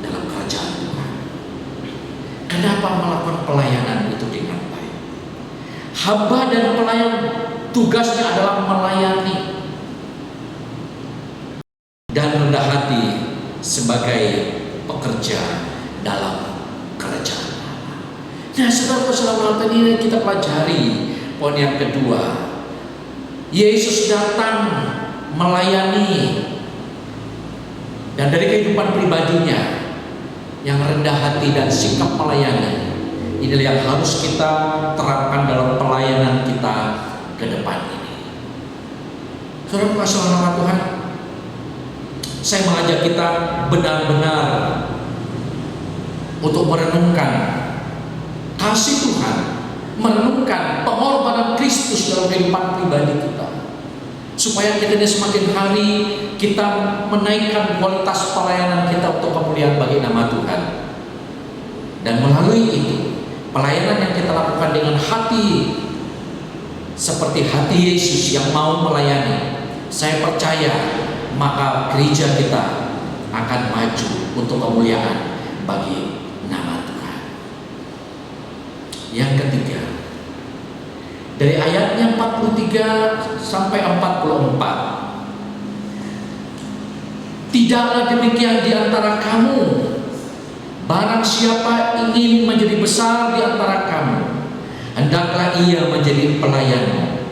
dalam kerajaan Tuhan. Kenapa melakukan pelayanan itu dengan baik? Hamba dan pelayan tugasnya adalah melayani dan rendah hati sebagai pekerja dalam kerajaan Allah. Nah, saudara-saudara, ini kita pelajari poin yang kedua. Yesus datang melayani, dan dari kehidupan pribadinya yang rendah hati dan sikap melayani. Inilah yang harus kita terapkan dalam pelayanan kita ke depan ini. Saudara kasih nama Tuhan, saya mengajak kita benar-benar untuk merenungkan kasih Tuhan, merenungkan pengorbanan Kristus dalam kehidupan pribadi kita, supaya kita semakin hari kita menaikkan kualitas pelayanan kita untuk kemuliaan bagi nama Tuhan. Dan melalui itu, pelayanan yang kita lakukan dengan hati seperti hati Yesus yang mau melayani, saya percaya maka gereja kita akan maju untuk kemuliaan bagi nama Tuhan. Yang ketiga, dari ayatnya 43 sampai 44, tidaklah demikian di antara kamu. Barang siapa ingin menjadi besar di antara kamu, hendaklah ia menjadi pelayanmu.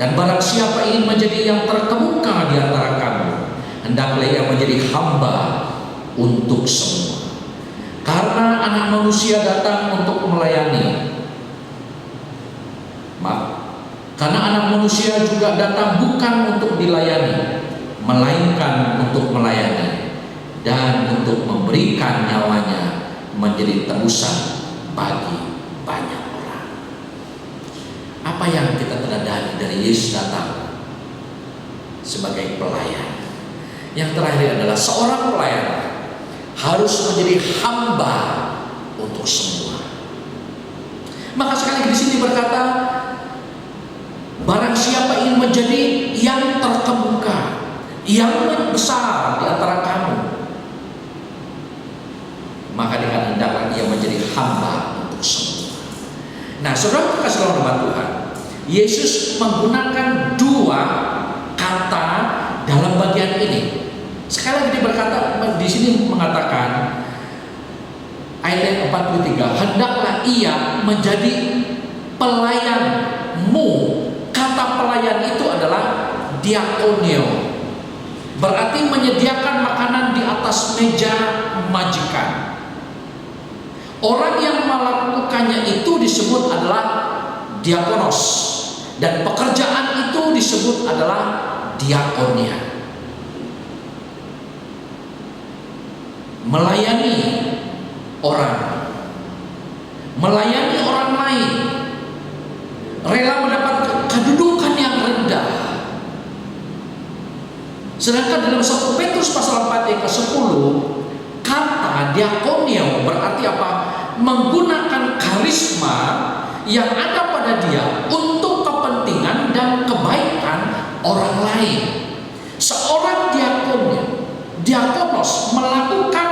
Dan barang siapa ingin menjadi yang terkemuka di antara kamu, hendaklah ia menjadi hamba untuk semua. Karena Anak Manusia datang untuk melayani. Karena Anak Manusia juga datang bukan untuk dilayani, melainkan untuk melayani dan untuk memberikan nyawanya menjadi tebusan bagi banyak orang. Apa yang kita teladani dari Yesus datang sebagai pelayan? Yang terakhir adalah seorang pelayan harus menjadi hamba untuk semua. Maka sekali di sini berkata, barang siapa ingin menjadi yang terkemuka, yang besar di antara kamu, maka dengan hendaklah ia menjadi hamba untuk semua. Nah, saudara kasih dalam Tuhan, Yesus menggunakan dua kata dalam bagian ini. Sekali lagi dia berkata di sini mengatakan ayat 43, hendaklah ia menjadi pelayanmu. Kata pelayan itu adalah diakonio, berarti menyediakan makanan di atas meja majikan. Orang yang melakukannya itu disebut adalah diakonos, dan pekerjaan itu disebut adalah diakonia. Melayani orang, melayani orang lain, rela mendapat kedudukan yang rendah. Sedangkan dalam 1 Petrus pasal 4 ayat ke-10, kata diakonio berarti apa? Menggunakan karisma yang ada pada dia untuk kepentingan dan kebaikan orang lain. Seorang diakonos melakukan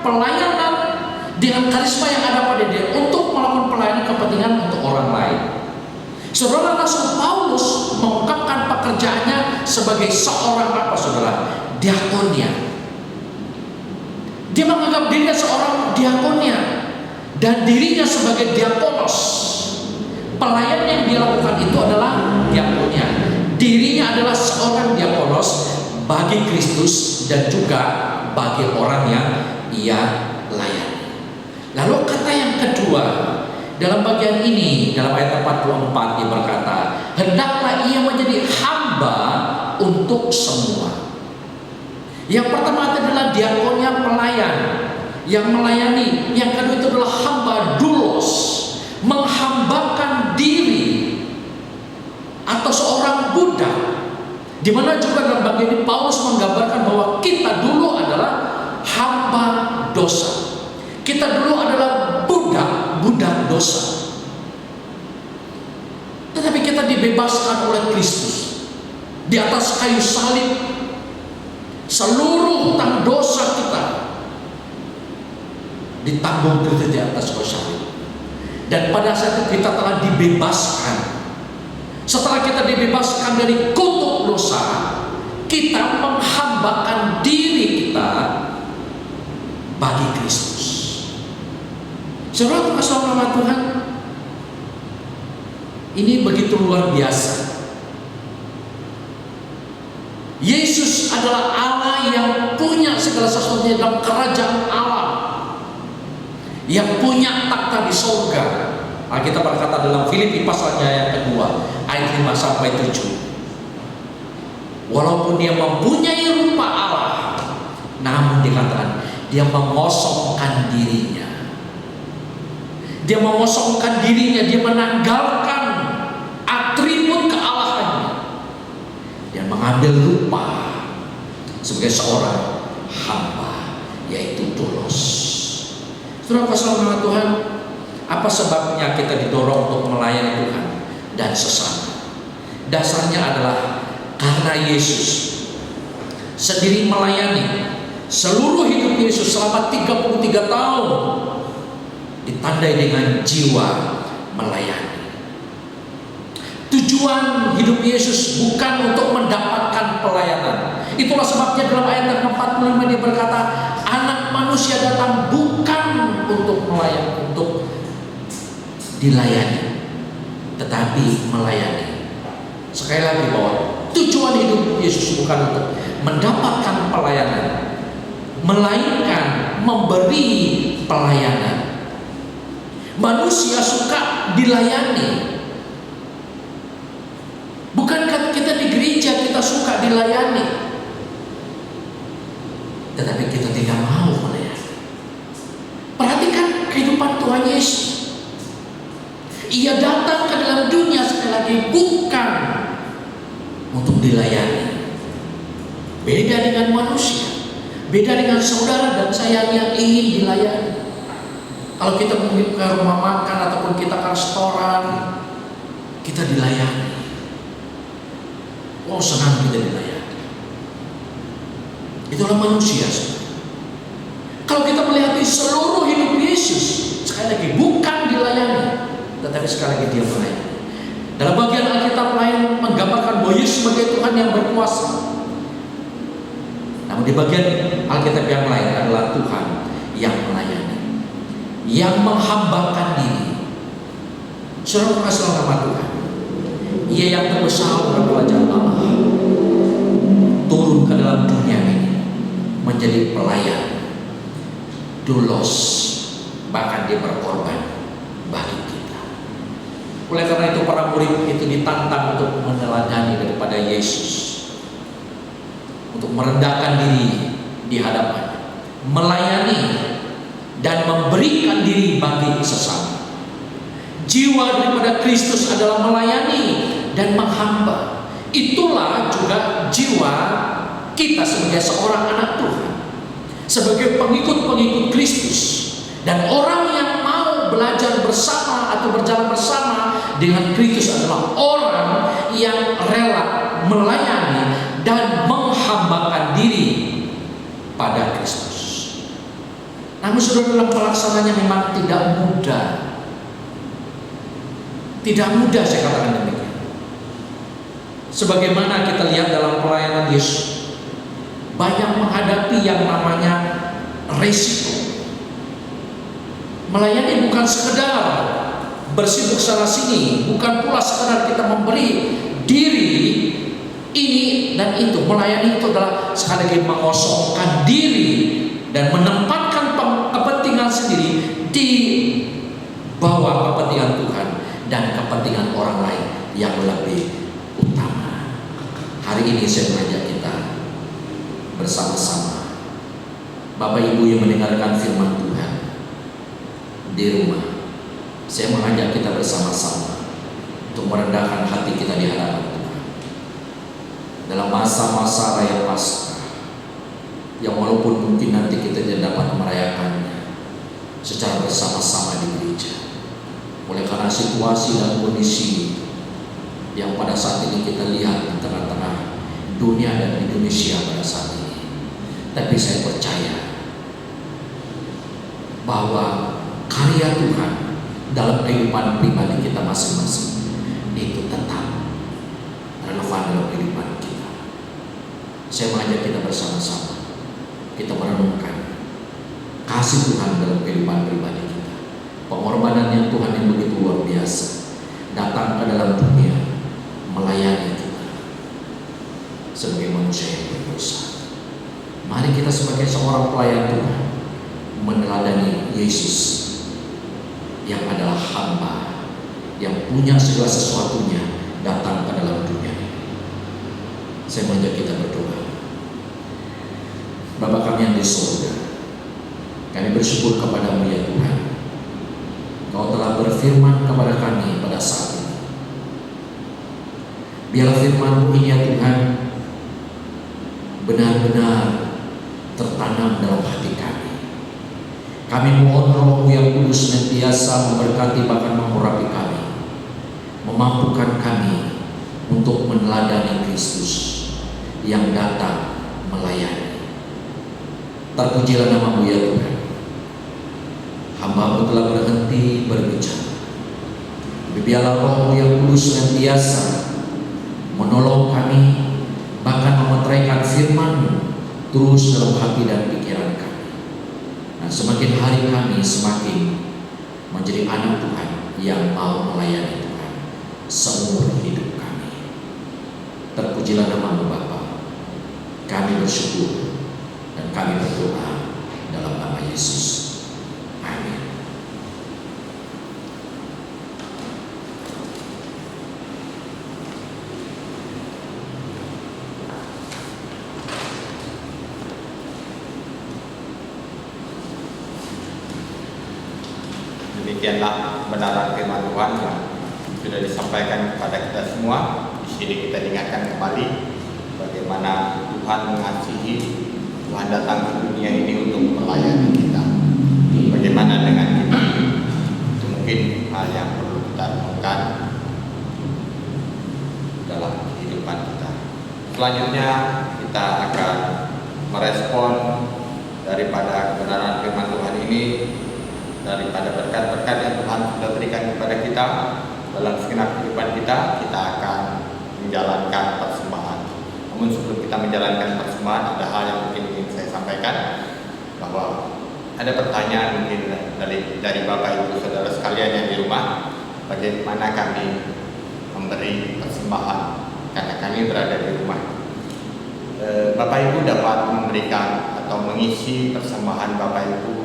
pelayanan dengan karisma yang ada pada dia untuk melakukan pelayanan kepentingan untuk orang lain. Saudara, Rasul Paulus mengungkapkan pekerjaannya sebagai seorang apa, saudara? Diakonia. Dia menganggap dirinya seorang diakonia dan dirinya sebagai diakonos. Pelayan yang dia lakukan itu adalah diakonia. Dirinya adalah seorang diakonos bagi Kristus dan juga bagi orang yang ia layani. Lalu kata yang kedua dalam bagian ini, dalam ayat 44 dia berkata, hendaklah ia menjadi hamba untuk semua. Yang pertama adalah diakonia, pelayan yang melayani. Yang kedua itu adalah hamba, doulos, menghambakan diri, atau seorang budak. Di mana juga dalam bagian ini Paulus menggambarkan bahwa kita dulu adalah hamba dosa. Kita dulu adalah budak dosa. Tetapi kita dibebaskan oleh Kristus. Di atas kayu salib, seluruh hutang dosa kita ditanggung Kristus di atas kayu salib. Dan pada saat itu kita telah dibebaskan. Setelah kita dibebaskan dari kutuk dosa, kita menghambakan diri kita bagi Kristus. Saudara kasih nama Tuhan, ini begitu luar biasa. Yesus adalah Allah yang punya segala sesuatunya dalam kerajaan Allah. yang punya takhta di surga. Kita berkata dalam Filipi pasalnya yang kedua ayat 5 sampai 7. Walaupun dia mempunyai rupa Allah, namun dikatakan dia mengosongkan dirinya. Dia mengosongkan dirinya, dia menanggalkan atribut kealahannya. Dia mengambil rupa sebagai seorang hamba, yaitu tulos. Saudara kasih Tuhan, apa sebabnya kita didorong untuk melayani Tuhan dan sesama? Dasarnya adalah karena Yesus sendiri melayani. Seluruh hidup Yesus selama 33 tahun ditandai dengan jiwa melayani. Tujuan hidup Yesus bukan untuk mendapatkan pelayanan. Itulah sebabnya dalam ayat yang ke-45 dia berkata, Anak Manusia datang bukan untuk melayani, untuk dilayani, tetapi melayani. Sekali lagi bahwa tujuan hidup Yesus bukan untuk mendapatkan pelayanan, melainkan memberi pelayanan. Manusia suka dilayani. Bukankah kita di gereja kita suka dilayani? Tetapi kita tidak mau melayani. Perhatikan kehidupan Tuhan Yesus. Ia datang ke dalam dunia sekali lagi bukan untuk dilayani. Beda dengan manusia. Beda dengan saudara dan saya yang ingin dilayani. Kalau kita pergi ke rumah makan ataupun kita ke restoran, kita dilayani. Oh, senang kita dilayani. Itulah manusia. Kalau kita melihat di seluruh hidup Yesus, sekali lagi bukan dilayani, tetapi sekali lagi dia melayani. Dalam bagian Alkitab lain menggambarkan bahwa Yesus sebagai Tuhan yang berkuasa. Namun di bagian Alkitab yang lain adalah Tuhan yang melayani, yang menghambakan diri. Saudara kasih nama Tuhan, Ia yang terbesar dalam kerajaan Allah turun ke dalam dunia ini menjadi pelayan, doulos, bahkan dia berkorban bagi kita. Oleh karena itu para murid itu ditantang untuk meneladani daripada Yesus, untuk merendahkan diri di hadapan, melayani dan memberikan diri bagi sesama. Jiwa daripada Kristus adalah melayani dan menghamba. Itulah juga jiwa kita sebagai seorang anak Tuhan, sebagai pengikut-pengikut Kristus, dan orang yang mau belajar bersama atau berjalan bersama dengan Kristus adalah orang yang rela melayani dan menghambakan diri pada Kristus. Namun saudara, dalam pelaksananya memang tidak mudah. Tidak mudah, saya katakan demikian. Sebagaimana kita lihat dalam pelayanan Yesus, banyak menghadapi yang namanya resiko. Melayani bukan sekedar bersibuk sana sini, bukan pula sekedar kita memberi diri ini dan itu. Melayani itu adalah sekali lagi mengosongkan diri dan menempatkan kepentingan sendiri di bawah kepentingan Tuhan dan kepentingan orang lain yang lebih utama. Hari ini saya mengajak kita bersama-sama, Bapak Ibu yang mendengarkan firman Tuhan di rumah, saya mengajak kita bersama-sama untuk merendahkan hati kita di hadapan Tuhan dalam masa-masa raya Paskah, yang walaupun mungkin nanti kita tidak dapat merayakannya secara bersama-sama di gereja, oleh karena situasi dan kondisi yang pada saat ini kita lihat di tengah-tengah dunia dan Indonesia pada saat ini. Tapi saya percaya bahwa karya Tuhan dalam kehidupan pribadi kita masing-masing itu tetap relevan dalam kehidupan kita. Saya mengajak kita bersama-sama, kita merenungkan kasih Tuhan dalam kehidupan pribadi kita, pengorbanan yang Tuhan yang begitu luar biasa datang ke dalam dunia melayani kita sebagai manusia yang berdosa. Mari kita sebagai seorang pelayan Tuhan meneladani Yesus yang adalah hamba, yang punya segala sesuatunya datang ke dalam dunia ini. Saya mengajak kita berdoa. Bapa kami yang di surga, kami bersyukur kepada-Mu ya Tuhan. Kau telah berfirman kepada kami pada saat ini. Biarlah firman-Mu ini ya Tuhan benar-benar tertanam dalam hati kami. Kami mohon Roh-Mu yang kudus senantiasa memberkati bahkan mengurapi kami, memampukan kami untuk meneladani Kristus yang datang melayani. Terpujilah nama-Mu ya Tuhan. Hamba-Mu telah berhenti berbicara, tapi biarlah Roh-Mu yang kudus senantiasa menolong kami, bahkan memeteraikan firman-Mu terus dalam hati dan pikiran kami. Dan semakin hari kami semakin menjadi anak Tuhan yang mau melayani Tuhan seumur hidup kami. Terpujilah nama-Mu Bapa. Kami bersyukur dan kami berdoa dalam nama Yesus. Amin. Demikianlah kebenaran firman Tuhan yang sudah disampaikan kepada kita semua. Di sini kita diingatkan kembali bagaimana Tuhan mengasihi, Tuhan datang ke dunia ini untuk melayani kita. Bagaimana dengan kita? Itu mungkin hal yang perlu kita renungkan dalam kehidupan kita. Selanjutnya kita akan merespon daripada kebenaran firman Tuhan ini, daripada berkat-berkat yang Tuhan sudah berikan kepada kita dalam segenap kehidupan kita. Kita akan menjalankan persembahan. Namun sebelum kita menjalankan persembahan, ada hal yang mungkin ingin saya sampaikan, bahwa ada pertanyaan mungkin dari Bapak Ibu Saudara sekalian yang di rumah, bagaimana kami memberi persembahan karena kami berada di rumah. Bapak Ibu dapat memberikan atau mengisi persembahan Bapak Ibu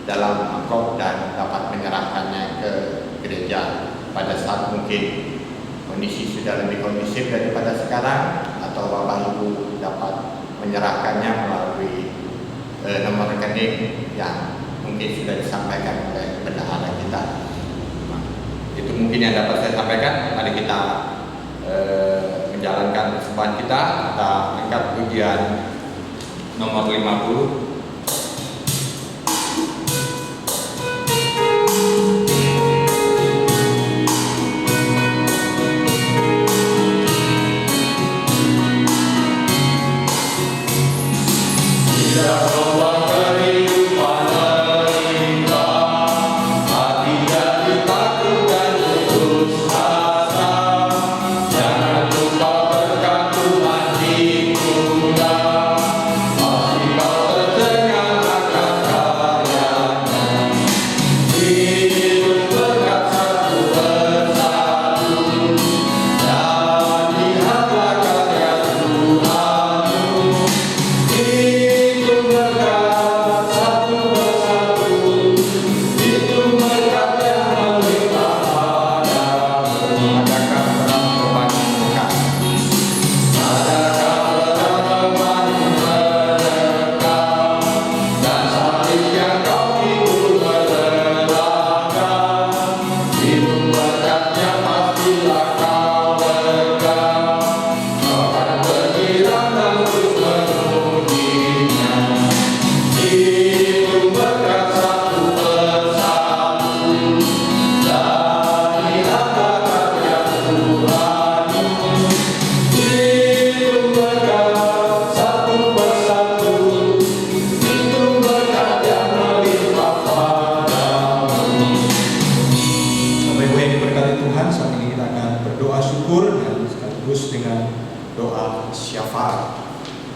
dalam amplop dan dapat menyerahkannya ke gereja pada saat mungkin kondisi sudah lebih kondusif daripada sekarang, atau Bapak Ibu dapat menyerahkannya melalui nomor rekening yang mungkin sudah disampaikan oleh bendahara kita. Itu mungkin yang dapat saya sampaikan. Mari kita menjalankan persembahan kita. Kita angkat pujian nomor 50.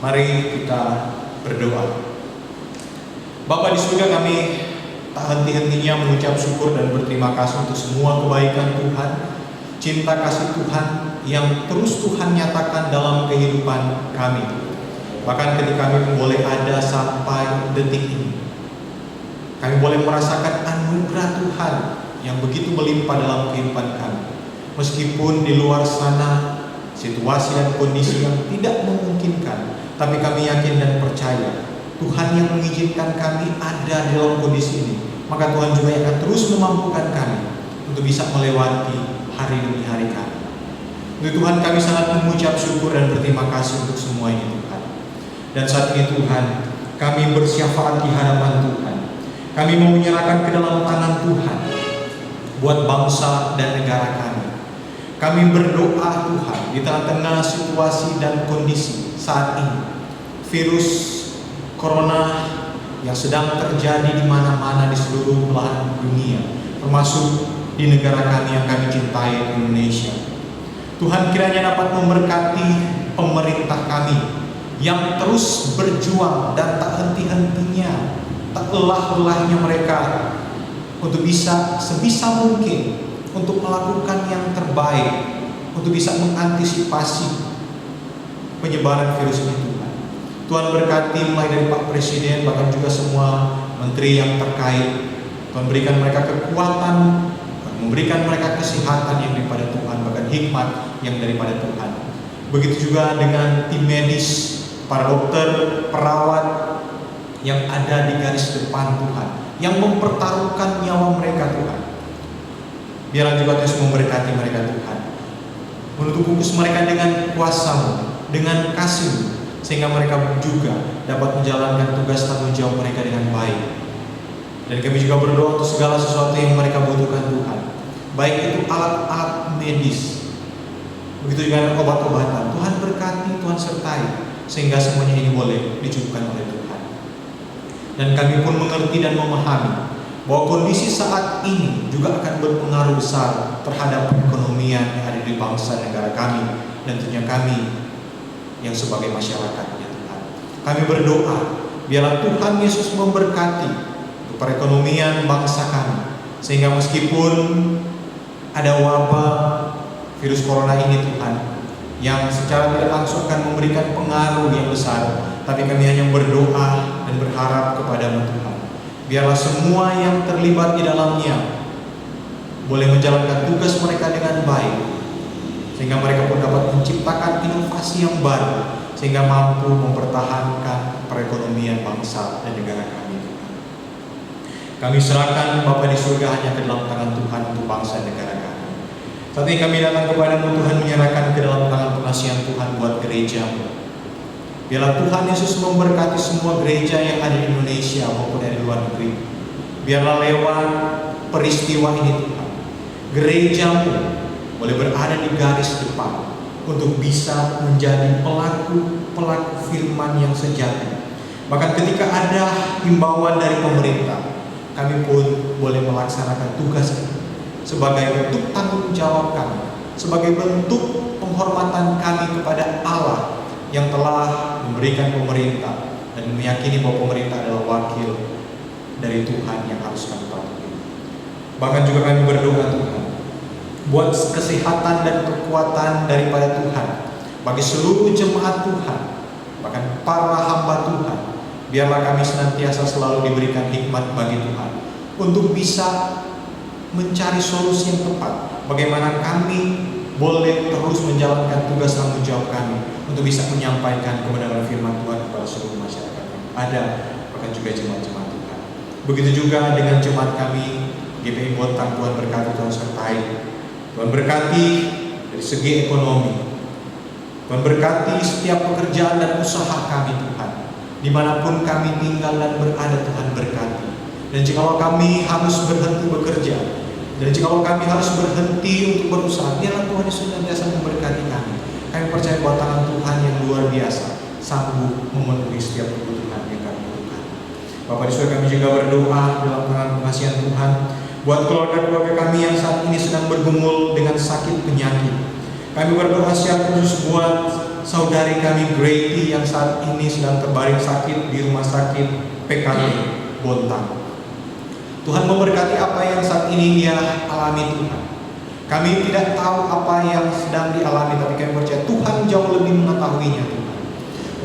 Mari kita berdoa. Bapa di surga, kami tak henti-hentinya mengucap syukur dan berterima kasih untuk semua kebaikan Tuhan, cinta kasih Tuhan yang terus Tuhan nyatakan dalam kehidupan kami. Bahkan ketika kami boleh ada sampai detik ini, kami boleh merasakan anugerah Tuhan yang begitu melimpah dalam kehidupan kami. Meskipun di luar sana situasi dan kondisi yang tidak memungkinkan, tapi kami yakin dan percaya Tuhan yang mengizinkan kami ada di dalam kondisi ini, maka Tuhan juga akan terus memampukan kami untuk bisa melewati hari demi hari kami. Untuk Tuhan kami sangat mengucap syukur dan berterima kasih untuk semua ini Tuhan. Dan saat ini Tuhan, kami bersyafaat di hadapan Tuhan. Kami mau menyerahkan ke dalam tangan Tuhan buat bangsa dan negara kami. Kami berdoa Tuhan di tengah-tengah situasi dan kondisi saat ini, virus corona yang sedang terjadi di mana-mana di seluruh belahan dunia, termasuk di negara kami yang kami cintai, Indonesia. Tuhan kiranya dapat memberkati pemerintah kami yang terus berjuang dan tak henti-hentinya, tak lelah-lelahnya mereka untuk bisa sebisa mungkin untuk melakukan yang terbaik, untuk bisa mengantisipasi penyebaran virus ini Tuhan. Tuhan berkati mulai dari Pak Presiden, bahkan juga semua menteri yang terkait. Tuhan berikan mereka kekuatan, memberikan mereka kesehatan yang daripada Tuhan, bahkan hikmat yang daripada Tuhan. Begitu juga dengan tim medis, para dokter, perawat yang ada di garis depan Tuhan, yang mempertaruhkan nyawa mereka Tuhan. Biarlah juga terus memberkati mereka Tuhan, menutup bungkus mereka dengan kuasa-Mu, dengan kasih-Mu, sehingga mereka juga dapat menjalankan tugas tanggung jawab mereka dengan baik. Dan kami juga berdoa untuk segala sesuatu yang mereka butuhkan Tuhan, baik itu alat-alat medis, begitu juga dengan obat-obatan. Tuhan berkati, Tuhan sertai, sehingga semuanya ini boleh dicukupkan oleh Tuhan. Dan kami pun mengerti dan memahami bahwa kondisi saat ini juga akan berpengaruh besar terhadap perekonomian yang ada di bangsa negara kami, dan tentunya kami yang sebagai masyarakatnya Tuhan. Kami berdoa biarlah Tuhan Yesus memberkati perekonomian bangsa kami, sehingga meskipun ada wabah virus corona ini Tuhan, yang secara tidak langsung akan memberikan pengaruh yang besar, tapi kami hanya berdoa dan berharap kepada-Mu Tuhan. Biarlah semua yang terlibat di dalamnya boleh menjalankan tugas mereka dengan baik, sehingga mereka pun dapat menciptakan inovasi yang baru, sehingga mampu mempertahankan perekonomian bangsa dan negara kami. Kami serahkan Bapa di surga hanya ke dalam tangan Tuhan untuk bangsa dan negara kami. Saat ini kami datang kepada-Mu Tuhan, menyerahkan ke dalam tangan pengasihan Tuhan buat gereja-Mu. Biarlah Tuhan Yesus memberkati semua gereja yang ada di Indonesia maupun dari luar negeri. Biarlah lewat peristiwa ini Tuhan, gereja-Mu boleh berada di garis depan untuk bisa menjadi pelaku firman yang sejati. Bahkan ketika ada himbauan dari pemerintah, kami pun boleh melaksanakan tugas ini sebagai bentuk tanggung jawab kami, sebagai bentuk penghormatan kami kepada Allah yang telah memberikan pemerintah dan meyakini bahwa pemerintah adalah wakil dari Tuhan yang harus kami patuhi. Bahkan juga kami berdoa Tuhan, buat kesehatan dan kekuatan daripada Tuhan bagi seluruh jemaat Tuhan, bahkan para hamba Tuhan. Biarlah kami senantiasa selalu diberikan hikmat bagi Tuhan untuk bisa mencari solusi yang tepat, bagaimana kami boleh terus menjalankan tugas tanggung jawab kami untuk bisa menyampaikan kebenaran firman Tuhan kepada seluruh masyarakat yang ada, bahkan juga jemaat-jemaat Tuhan. Begitu juga dengan jemaat kami GPI Bontang. Tuhan berkati, Tuhan sertai, Tuhan berkati dari segi ekonomi, Tuhan berkati setiap pekerjaan dan usaha kami Tuhan, dimanapun kami tinggal dan berada. Tuhan berkati. Dan jikalau kami harus berhenti bekerja, dan jikalau kami harus berhenti untuk berusaha, biarlah Tuhan Yesus senantiasa memberkati kami. Kami percaya bahwa tangan Tuhan yang luar biasa sanggup memenuhi setiap kebutuhan yang kami butuhkan. Bapak di surga, kami juga berdoa dalam tangan pengasihan Tuhan buat keluarga-keluarga kami yang saat ini sedang bergumul dengan sakit penyakit. Kami berdoa secara khusus buat saudari kami Grady yang saat ini sedang terbaring sakit di rumah sakit PKB Bontang. Tuhan memberkati apa yang saat ini dia alami Tuhan. Kami tidak tahu apa yang sedang dialami, tapi kami percaya Tuhan jauh lebih mengetahuinya Tuhan.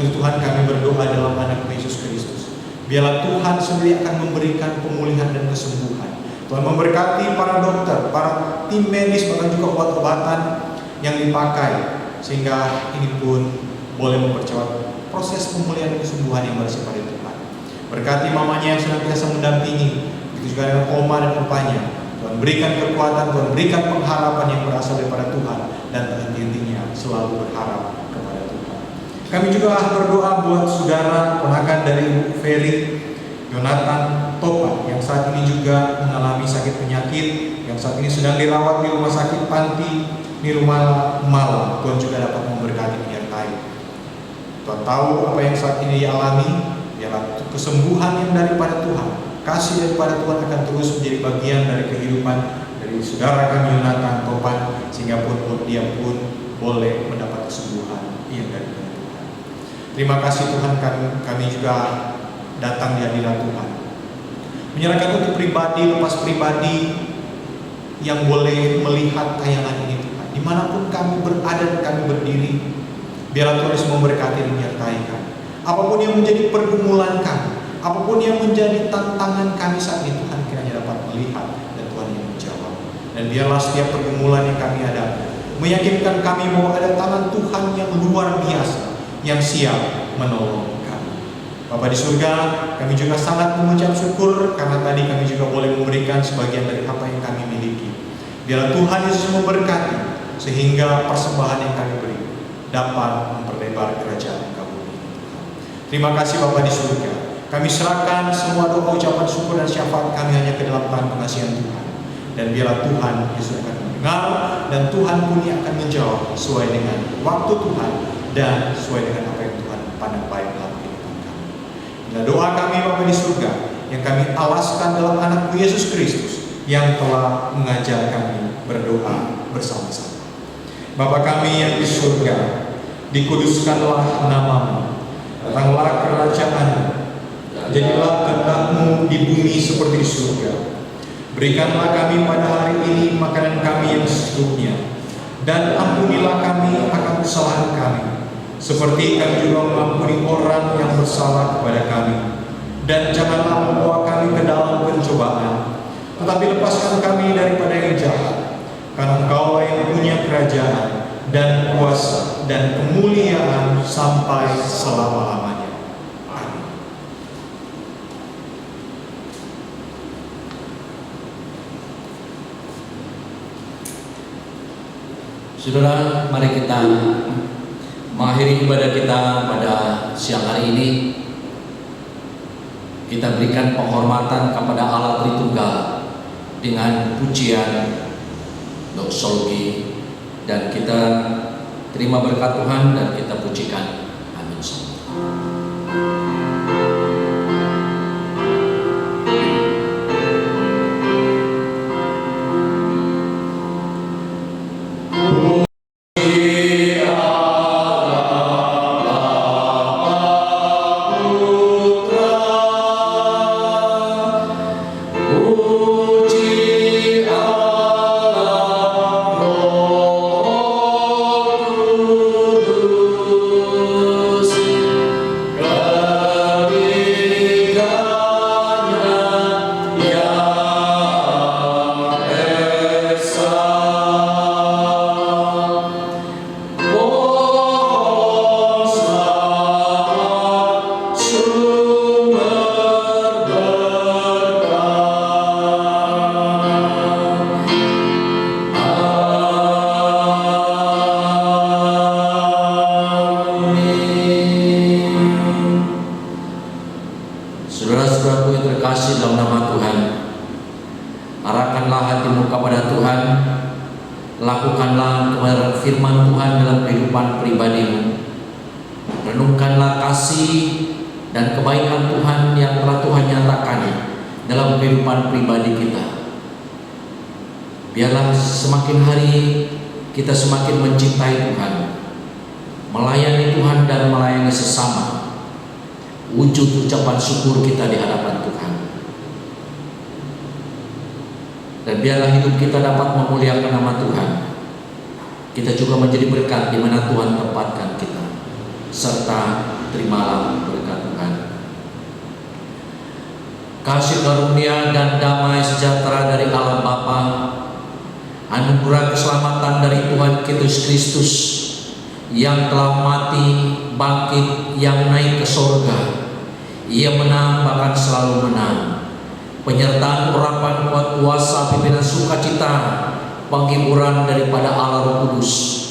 Untuk Tuhan kami berdoa dalam nama Yesus Kristus. Biarlah Tuhan sendiri akan memberikan pemulihan dan kesembuhan Tuhan memberkati para dokter, para tim medis, bahkan juga obat-obatan yang dipakai, sehingga ini pun boleh mempercepat proses pemulihan dan kesembuhan yang bersifat dari Tuhan. Berkati mamanya yang senantiasa mendampingi, begitu juga dengan oma dan opanya. Tuhan berikan kekuatan, Tuhan berikan pengharapan yang berasal daripada Tuhan, dan henti-hentinya selalu berharap kepada Tuhan. Kami juga berdoa buat saudara ponakan dari Ibu Ferry, Yonatan Topan, yang saat ini juga mengalami sakit penyakit, yang saat ini sedang dirawat di rumah sakit panti Nirmala Malang. Tuhan juga dapat memberkati, menyertai. Tuhan tahu apa yang saat ini dialami, biarlah kesembuhan yang daripada Tuhan, kasih daripada Tuhan akan terus menjadi bagian dari kehidupan dari saudara kami Yonatan Topan, sehingga pun dia pun boleh mendapat kesembuhan yang daripada Tuhan. Terima kasih Tuhan, kami juga datang di hadirat Tuhan, menyerahkan untuk pribadi lepas pribadi yang boleh melihat tayangan ini Tuhan, dimanapun kami berada dan kami berdiri. Biarlah Tuhan Yesus memberkati dan menyertai kami. Apapun yang menjadi pergumulan kami, apapun yang menjadi tantangan kami saat ini, Tuhan kiranya dapat melihat dan Tuhan yang menjawab. Dan biarlah setiap pergumulan yang kami hadapi meyakinkan kami bahwa ada tangan Tuhan yang luar biasa yang siap menolong kami. Bapa di surga, kami juga sangat mengucap syukur karena tadi kami juga boleh memberikan sebagian dari apa yang kami miliki. Biarlah Tuhan Yesus memberkati sehingga persembahan yang kami beri dapat memperlebar kerajaan Engkau. Terima kasih Bapa di surga. Kami serahkan semua doa, ucapan syukur dan syafaat kami hanya ke dalam tangan pengasihan Tuhan. Dan biarlah Tuhan Yesus akan mendengar dan Tuhan pun akan menjawab sesuai dengan waktu Tuhan dan sesuai dengan apa yang Tuhan pandang baik dalam kehidupan kami. Inilah doa kami Bapa di surga yang kami alaskan dalam anak-Mu Yesus Kristus yang telah mengajar kami berdoa bersama-sama. Bapa kami yang di surga, dikuduskanlah nama-Mu, datanglah kerajaan-Mu, jadilah kehendak-Mu di bumi seperti di surga. Berikanlah kami pada hari ini makanan kami yang secukupnya, dan ampunilah kami akan kesalahan kami, seperti kami juga mengampuni orang yang bersalah kepada kami. Dan janganlah membawa kami ke dalam pencobaan, tetapi lepaskan kami daripada yang jahat. Karena Engkau yang punya kerajaan dan kuasa dan kemuliaan sampai selama-lamanya. Amin. Saudara, mari kita mengakhiri ibadah kita pada siang hari ini. Kita berikan penghormatan kepada Allah Tritunggal dengan pujian, doksologi, dan kita terima berkat Tuhan dan kita pujikan. Amin. Saudara-saudaraku yang terkasih dalam nama Tuhan, arahkanlah hatimu kepada Tuhan, lakukanlah kebenaran firman Tuhan dalam kehidupan pribadimu, renungkanlah kasih dan kebaikan Tuhan yang telah Tuhan nyatakan dalam kehidupan pribadi kita. Biarlah semakin hari kita semakin mencintai Tuhan, melayani Tuhan dan melayani sesama. Wujud ucapan syukur kita di hadapan Tuhan. Dan biarlah hidup kita dapat memuliakan nama Tuhan. Kita juga menjadi berkat di mana Tuhan tempatkan kita. Serta terimalah berkat Tuhan. kasih karunia dan damai sejahtera dari Allah Bapa, anugerah keselamatan dari Tuhan Yesus Kristus yang telah mati, bangkit, yang naik ke surga. Ia menang, bahkan selalu menang. Penyertaan urapan kuat kuasa, pimpinan sukacita, penghiburan daripada Allah Roh Kudus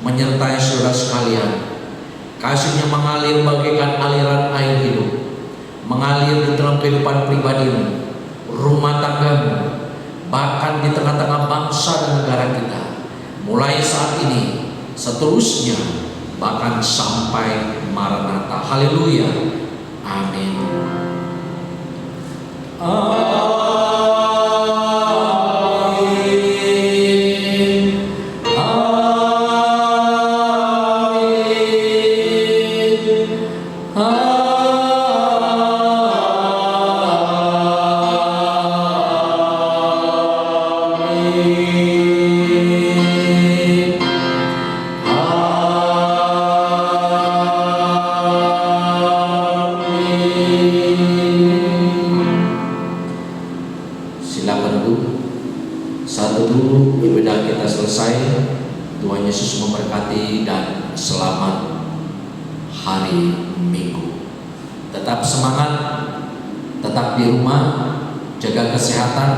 menyertai saudara sekalian. Kasih-Nya mengalir bagaikan aliran air hidup, mengalir di dalam kehidupan pribadimu, rumah tanggamu, bahkan di tengah-tengah bangsa dan negara kita, mulai saat ini, seterusnya, bahkan sampai Maranatha. Haleluya. Amin. Silakan duduk. Satu dulu ibadah kita selesai. Tuhan Yesus memberkati dan selamat hari Minggu. Tetap semangat, tetap di rumah, jaga kesehatan,